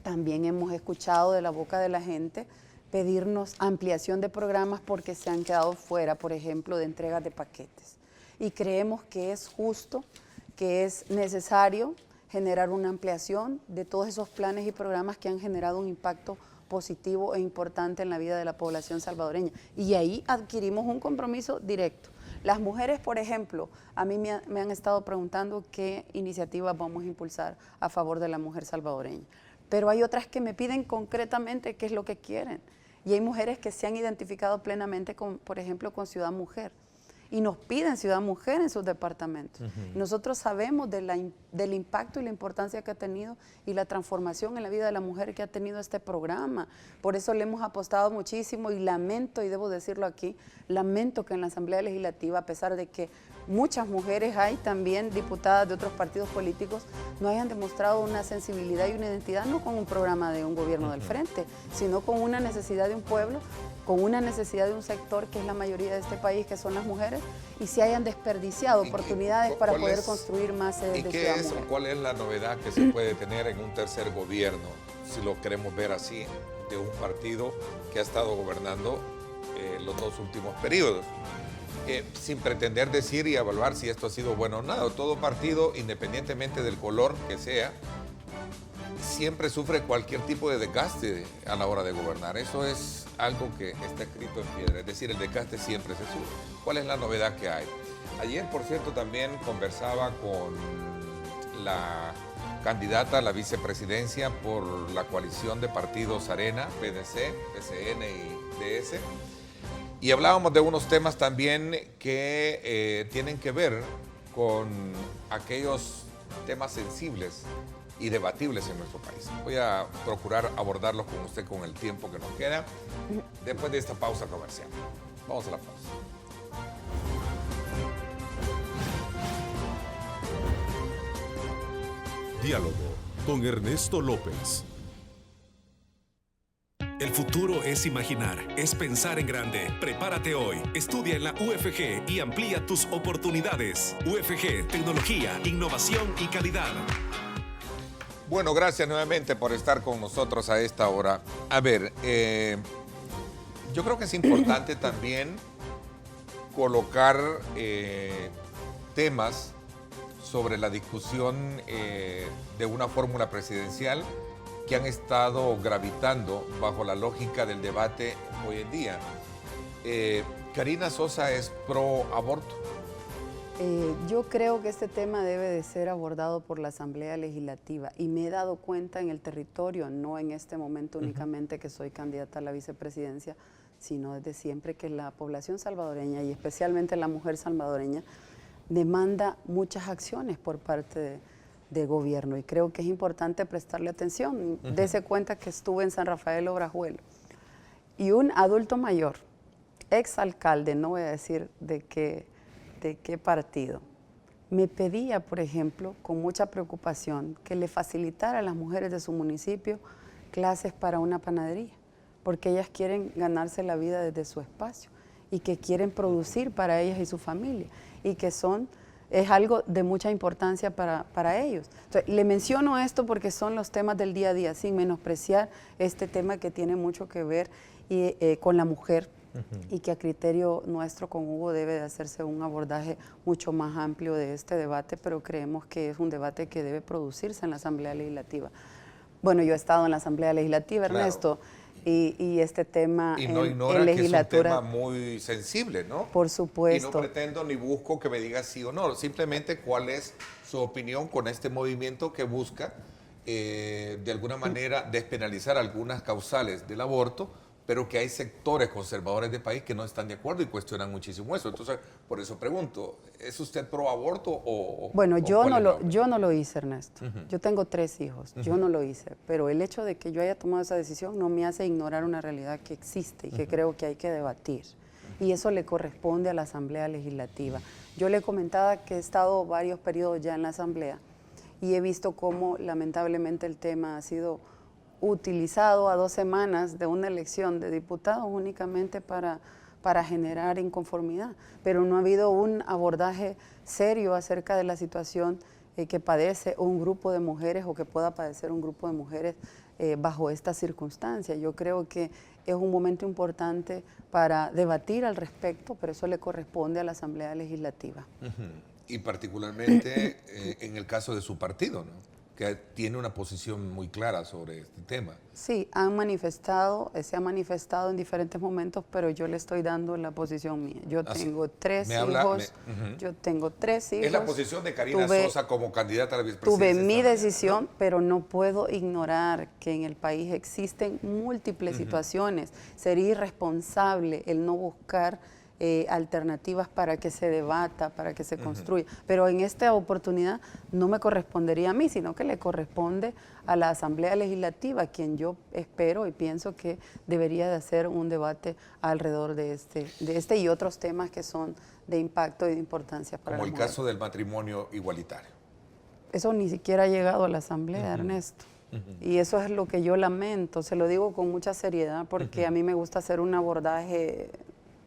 Speaker 7: también hemos escuchado de la boca de la gente pedirnos ampliación de programas porque se han quedado fuera, por ejemplo, de entregas de paquetes. Y creemos que es justo, que es necesario generar una ampliación de todos esos planes y programas que han generado un impacto positivo e importante en la vida de la población salvadoreña. Y ahí adquirimos un compromiso directo. Las mujeres, por ejemplo, a mí me han estado preguntando qué iniciativas vamos a impulsar a favor de la mujer salvadoreña. Pero hay otras que me piden concretamente qué es lo que quieren. Y hay mujeres que se han identificado plenamente, con, por ejemplo, con Ciudad Mujer. y nos piden Ciudad Mujer en sus departamentos. Nosotros sabemos del impacto y la importancia que ha tenido y la transformación en la vida de la mujer que ha tenido este programa. Por eso le hemos apostado muchísimo y lamento, y debo decirlo aquí, lamento que en la Asamblea Legislativa, a pesar de que muchas mujeres hay también diputadas de otros partidos políticos, no hayan demostrado una sensibilidad y una identidad, no con un programa de un gobierno del frente, sino con una necesidad de un pueblo, con una necesidad de un sector que es la mayoría de este país, que son las mujeres, y se hayan desperdiciado oportunidades para poder construir más sedes de Ciudad Mujer.
Speaker 2: ¿Cuál es la novedad que se puede tener en un tercer gobierno, si lo queremos ver así, de un partido que ha estado gobernando los 2 últimos periodos? Sin pretender decir y evaluar si esto ha sido bueno o nada. Todo partido, independientemente del color que sea, siempre sufre cualquier tipo de desgaste a la hora de gobernar. Eso es algo que está escrito en piedra, es decir, el desgaste siempre se sufre. ¿Cuál es la novedad que hay? Ayer, por cierto, también conversaba con la candidata a la vicepresidencia por la coalición de partidos Arena, PDC, PCN y DS, y hablábamos de unos temas también que tienen que ver con aquellos temas sensibles y debatibles en nuestro país. Voy a procurar abordarlos con usted con el tiempo que nos queda después de esta pausa comercial. Vamos a la pausa.
Speaker 1: Diálogo con Ernesto López.
Speaker 6: El futuro es imaginar, es pensar en grande. Prepárate hoy, estudia en la UFG y amplía tus oportunidades. UFG, tecnología, innovación y calidad.
Speaker 2: Bueno, gracias nuevamente por estar con nosotros a esta hora. A ver, yo creo que es importante también colocar temas sobre la discusión de una fórmula presidencial que han estado gravitando bajo la lógica del debate hoy en día. Karina Sosa es pro aborto.
Speaker 7: Yo creo que este tema debe de ser abordado por la Asamblea Legislativa y me he dado cuenta en el territorio, no en este momento únicamente que soy candidata a la vicepresidencia, sino desde siempre, que la población salvadoreña y especialmente la mujer salvadoreña demanda muchas acciones por parte de gobierno, y creo que es importante prestarle atención. Dese cuenta que estuve en San Rafael Obrajuelo y un adulto mayor, exalcalde, no voy a decir de qué partido, me pedía, por ejemplo, con mucha preocupación, que le facilitara a las mujeres de su municipio clases para una panadería, porque ellas quieren ganarse la vida desde su espacio y que quieren producir para ellas y su familia, y que es algo de mucha importancia para ellos. Entonces, le menciono esto porque son los temas del día a día, sin menospreciar este tema que tiene mucho que ver con la mujer, y que a criterio nuestro con Hugo debe de hacerse un abordaje mucho más amplio de este debate, pero creemos que es un debate que debe producirse en la Asamblea Legislativa. Bueno, yo he estado en la Asamblea Legislativa, claro, Ernesto, y este tema
Speaker 2: y no ignora
Speaker 7: en legislatura,
Speaker 2: que es un tema muy sensible, ¿no?
Speaker 7: Por supuesto.
Speaker 2: Y no pretendo ni busco que me diga sí o no, simplemente cuál es su opinión con este movimiento que busca de alguna manera despenalizar algunas causales del aborto, pero que hay sectores conservadores del país que no están de acuerdo y cuestionan muchísimo eso. Entonces, por eso pregunto, ¿es usted pro aborto o...?
Speaker 7: Bueno, yo no lo hice, Ernesto. Yo tengo 3 hijos, yo no lo hice, pero el hecho de que yo haya tomado esa decisión no me hace ignorar una realidad que existe y que creo que hay que debatir. Y eso le corresponde a la Asamblea Legislativa. Yo le comentaba que he estado varios periodos ya en la Asamblea y he visto cómo lamentablemente el tema ha sido utilizado a 2 semanas de una elección de diputados únicamente para generar inconformidad, pero no ha habido un abordaje serio acerca de la situación que padece un grupo de mujeres o que pueda padecer un grupo de mujeres bajo esta circunstancia. Yo creo que es un momento importante para debatir al respecto, pero eso le corresponde a la Asamblea Legislativa.
Speaker 2: Y particularmente en el caso de su partido, ¿no?, que tiene una posición muy clara sobre este tema.
Speaker 7: Sí, se ha manifestado en diferentes momentos, pero yo le estoy dando la posición mía. Yo tengo 3 hijos, yo tengo 3 hijos.
Speaker 2: Es la posición de Karina Sosa como candidata a la vicepresidencia.
Speaker 7: Tuve mi decisión, ¿no?, pero no puedo ignorar que en el país existen múltiples situaciones. Sería irresponsable el no buscar alternativas para que se debata, para que se construya. Pero en esta oportunidad no me correspondería a mí, sino que le corresponde a la Asamblea Legislativa, quien yo espero y pienso que debería de hacer un debate alrededor de este y otros temas que son de impacto y de importancia para
Speaker 2: Como
Speaker 7: la
Speaker 2: el
Speaker 7: mujer.
Speaker 2: caso del matrimonio igualitario.
Speaker 7: Eso ni siquiera ha llegado a la Asamblea, Ernesto. Y eso es lo que yo lamento, se lo digo con mucha seriedad, porque a mí me gusta hacer un abordaje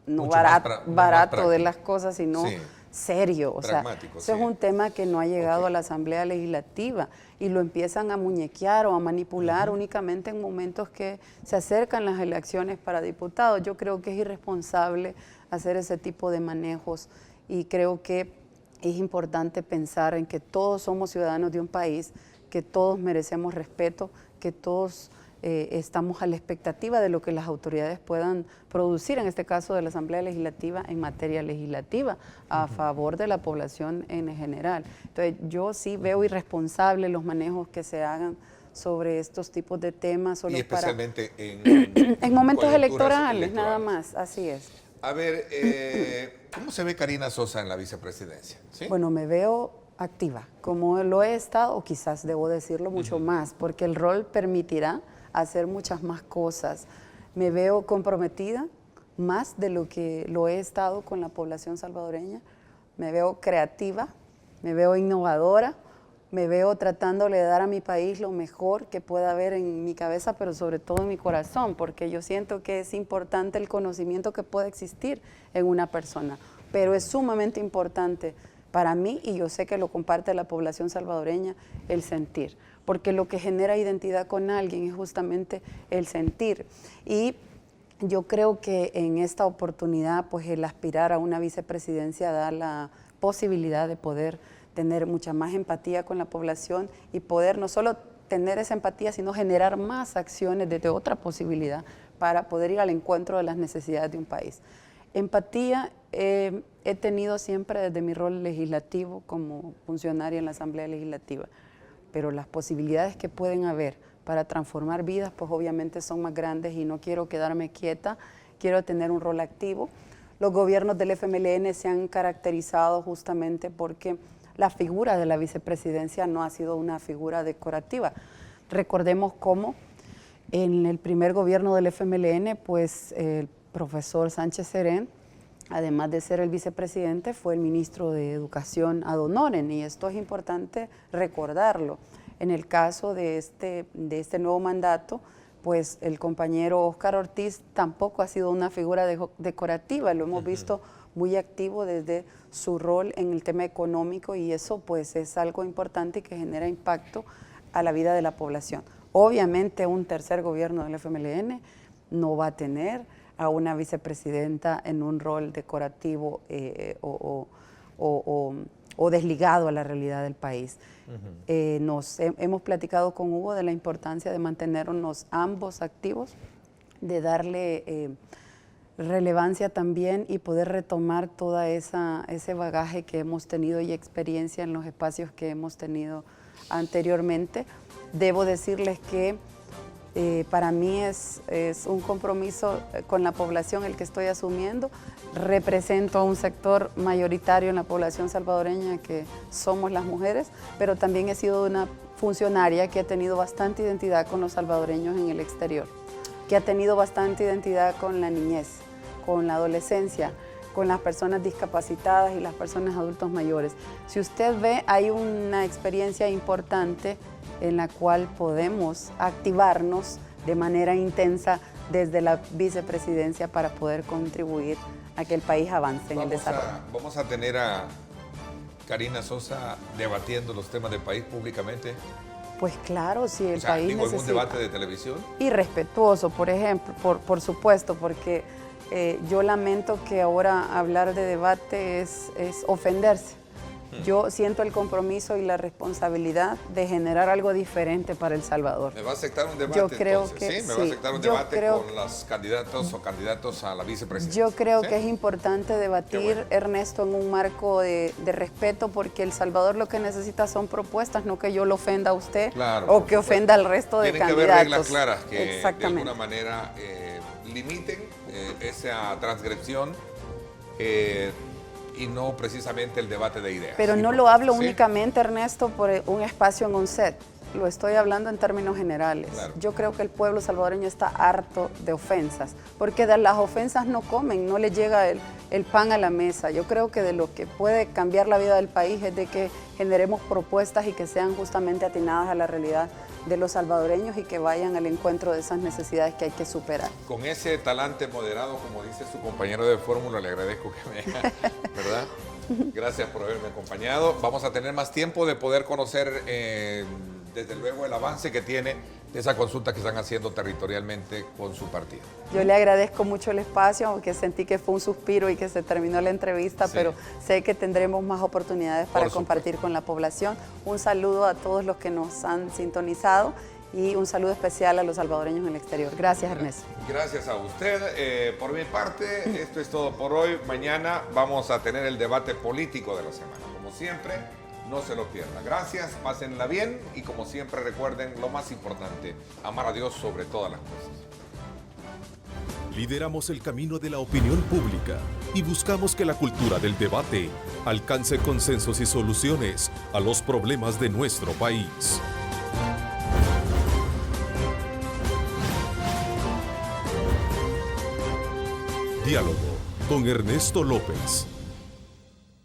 Speaker 7: no
Speaker 2: Mucho más
Speaker 7: barato de
Speaker 2: práctico.
Speaker 7: las cosas, sino
Speaker 2: Sí.
Speaker 7: serio. O sea,
Speaker 2: Pragmático,
Speaker 7: eso
Speaker 2: sí.
Speaker 7: es un tema que no ha llegado a la Asamblea Legislativa y lo empiezan a muñequear o a manipular únicamente en momentos que se acercan las elecciones para diputados. Yo creo que es irresponsable hacer ese tipo de manejos y creo que es importante pensar en que todos somos ciudadanos de un país, que todos merecemos respeto, que todos estamos a la expectativa de lo que las autoridades puedan producir, en este caso de la Asamblea Legislativa, en materia legislativa, a favor de la población en general. Entonces, yo sí veo irresponsable los manejos que se hagan sobre estos tipos de temas. Solo
Speaker 2: Y especialmente
Speaker 7: en momentos
Speaker 2: coyunturas
Speaker 7: electorales, nada más, así es.
Speaker 2: A ver, ¿cómo se ve Karina Sosa en la vicepresidencia? ¿Sí?
Speaker 7: Bueno, me veo activa, como lo he estado, o quizás debo decirlo mucho más, porque el rol permitirá hacer muchas más cosas. Me veo comprometida más de lo que lo he estado con la población salvadoreña. Me veo creativa, me veo innovadora, me veo tratándole de dar a mi país lo mejor que pueda haber en mi cabeza, pero sobre todo en mi corazón, porque yo siento que es importante el conocimiento que puede existir en una persona, pero es sumamente importante para mí, y yo sé que lo comparte la población salvadoreña, el sentir, porque lo que genera identidad con alguien es justamente el sentir. Y yo creo que en esta oportunidad, pues el aspirar a una vicepresidencia da la posibilidad de poder tener mucha más empatía con la población y poder no solo tener esa empatía, sino generar más acciones desde otra posibilidad para poder ir al encuentro de las necesidades de un país. Empatía he tenido siempre desde mi rol legislativo como funcionaria en la Asamblea Legislativa, pero las posibilidades que pueden haber para transformar vidas, pues obviamente son más grandes y no quiero quedarme quieta, quiero tener un rol activo. Los gobiernos del FMLN se han caracterizado justamente porque la figura de la vicepresidencia no ha sido una figura decorativa. Recordemos cómo en el primer gobierno del FMLN, pues el profesor Sánchez Serén, además de ser el vicepresidente, fue el ministro de Educación ad honorem, y esto es importante recordarlo. En el caso de este nuevo mandato, pues el compañero Óscar Ortiz tampoco ha sido una figura decorativa, lo hemos visto muy activo desde su rol en el tema económico, y eso pues es algo importante que genera impacto a la vida de la población. Obviamente un tercer gobierno del FMLN no va a tener a una vicepresidenta en un rol decorativo o desligado a la realidad del país. Hemos platicado con Hugo de la importancia de mantenernos ambos activos, de darle relevancia también y poder retomar toda ese bagaje que hemos tenido y experiencia en los espacios que hemos tenido anteriormente. Debo decirles que para mí es un compromiso con la población el que estoy asumiendo. Represento a un sector mayoritario en la población salvadoreña que somos las mujeres, pero también he sido una funcionaria que ha tenido bastante identidad con los salvadoreños en el exterior, que ha tenido bastante identidad con la niñez, con la adolescencia, con las personas discapacitadas y las personas adultos mayores. Si usted ve, hay una experiencia importante en la cual podemos activarnos de manera intensa desde la vicepresidencia para poder contribuir a que el país avance en el desarrollo.
Speaker 2: Vamos a tener a Karina Sosa debatiendo los temas del país públicamente.
Speaker 7: Pues claro, si el país
Speaker 2: digo,
Speaker 7: necesita.
Speaker 2: ¿en un debate de televisión?
Speaker 7: Y respetuoso, por ejemplo, por supuesto, porque yo lamento que ahora hablar de debate es ofenderse. Yo siento el compromiso y la responsabilidad de generar algo diferente para El Salvador.
Speaker 2: ¿Me va a aceptar un debate?
Speaker 7: Yo creo
Speaker 2: entonces?
Speaker 7: que
Speaker 2: ¿Sí? ¿Me va a aceptar un
Speaker 7: yo
Speaker 2: debate
Speaker 7: creo
Speaker 2: con los candidatos o candidatos a la vicepresidencia?
Speaker 7: Yo creo
Speaker 2: ¿Sí?
Speaker 7: que es importante debatir,
Speaker 2: Qué bueno.
Speaker 7: Ernesto, en un marco de respeto, porque El Salvador lo que necesita son propuestas, no que yo lo ofenda a usted
Speaker 2: Claro,
Speaker 7: o
Speaker 2: por
Speaker 7: que
Speaker 2: supuesto.
Speaker 7: ofenda al resto de
Speaker 2: Tienen
Speaker 7: candidatos.
Speaker 2: que haber reglas claras que de
Speaker 7: Exactamente.
Speaker 2: alguna manera limiten esa transgresión y no precisamente el debate de ideas.
Speaker 7: Pero no lo hablo
Speaker 2: ¿sí?
Speaker 7: únicamente, Ernesto, por un espacio en un set. Lo estoy hablando en términos generales.
Speaker 2: Claro.
Speaker 7: Yo creo que el pueblo salvadoreño está harto de ofensas, porque de las ofensas no comen, no le llega el pan a la mesa. Yo creo que de lo que puede cambiar la vida del país es de que generemos propuestas y que sean justamente atinadas a la realidad de los salvadoreños y que vayan al encuentro de esas necesidades que hay que superar.
Speaker 2: Con ese talante moderado, como dice su compañero de fórmula, le agradezco que me haga, ¿verdad? Gracias por haberme acompañado. Vamos a tener más tiempo de poder conocer, desde luego, el avance que tiene de esa consulta que están haciendo territorialmente con su partido.
Speaker 7: Yo le agradezco mucho el espacio, aunque sentí que fue un suspiro y que se terminó la entrevista,
Speaker 2: Sí.
Speaker 7: pero sé que tendremos más oportunidades para
Speaker 2: Por
Speaker 7: compartir con la población. Un saludo a todos los que nos han sintonizado y un saludo especial a los salvadoreños en el exterior. Gracias, Ernesto.
Speaker 2: Gracias a usted. Por mi parte, esto es todo por hoy. Mañana vamos a tener el debate político de la semana. Como siempre, no se lo pierda. Gracias, pásenla bien y como siempre recuerden lo más importante, amar a Dios sobre todas las cosas.
Speaker 1: Lideramos el camino de la opinión pública y buscamos que la cultura del debate alcance consensos y soluciones a los problemas de nuestro país. Diálogo con Ernesto López.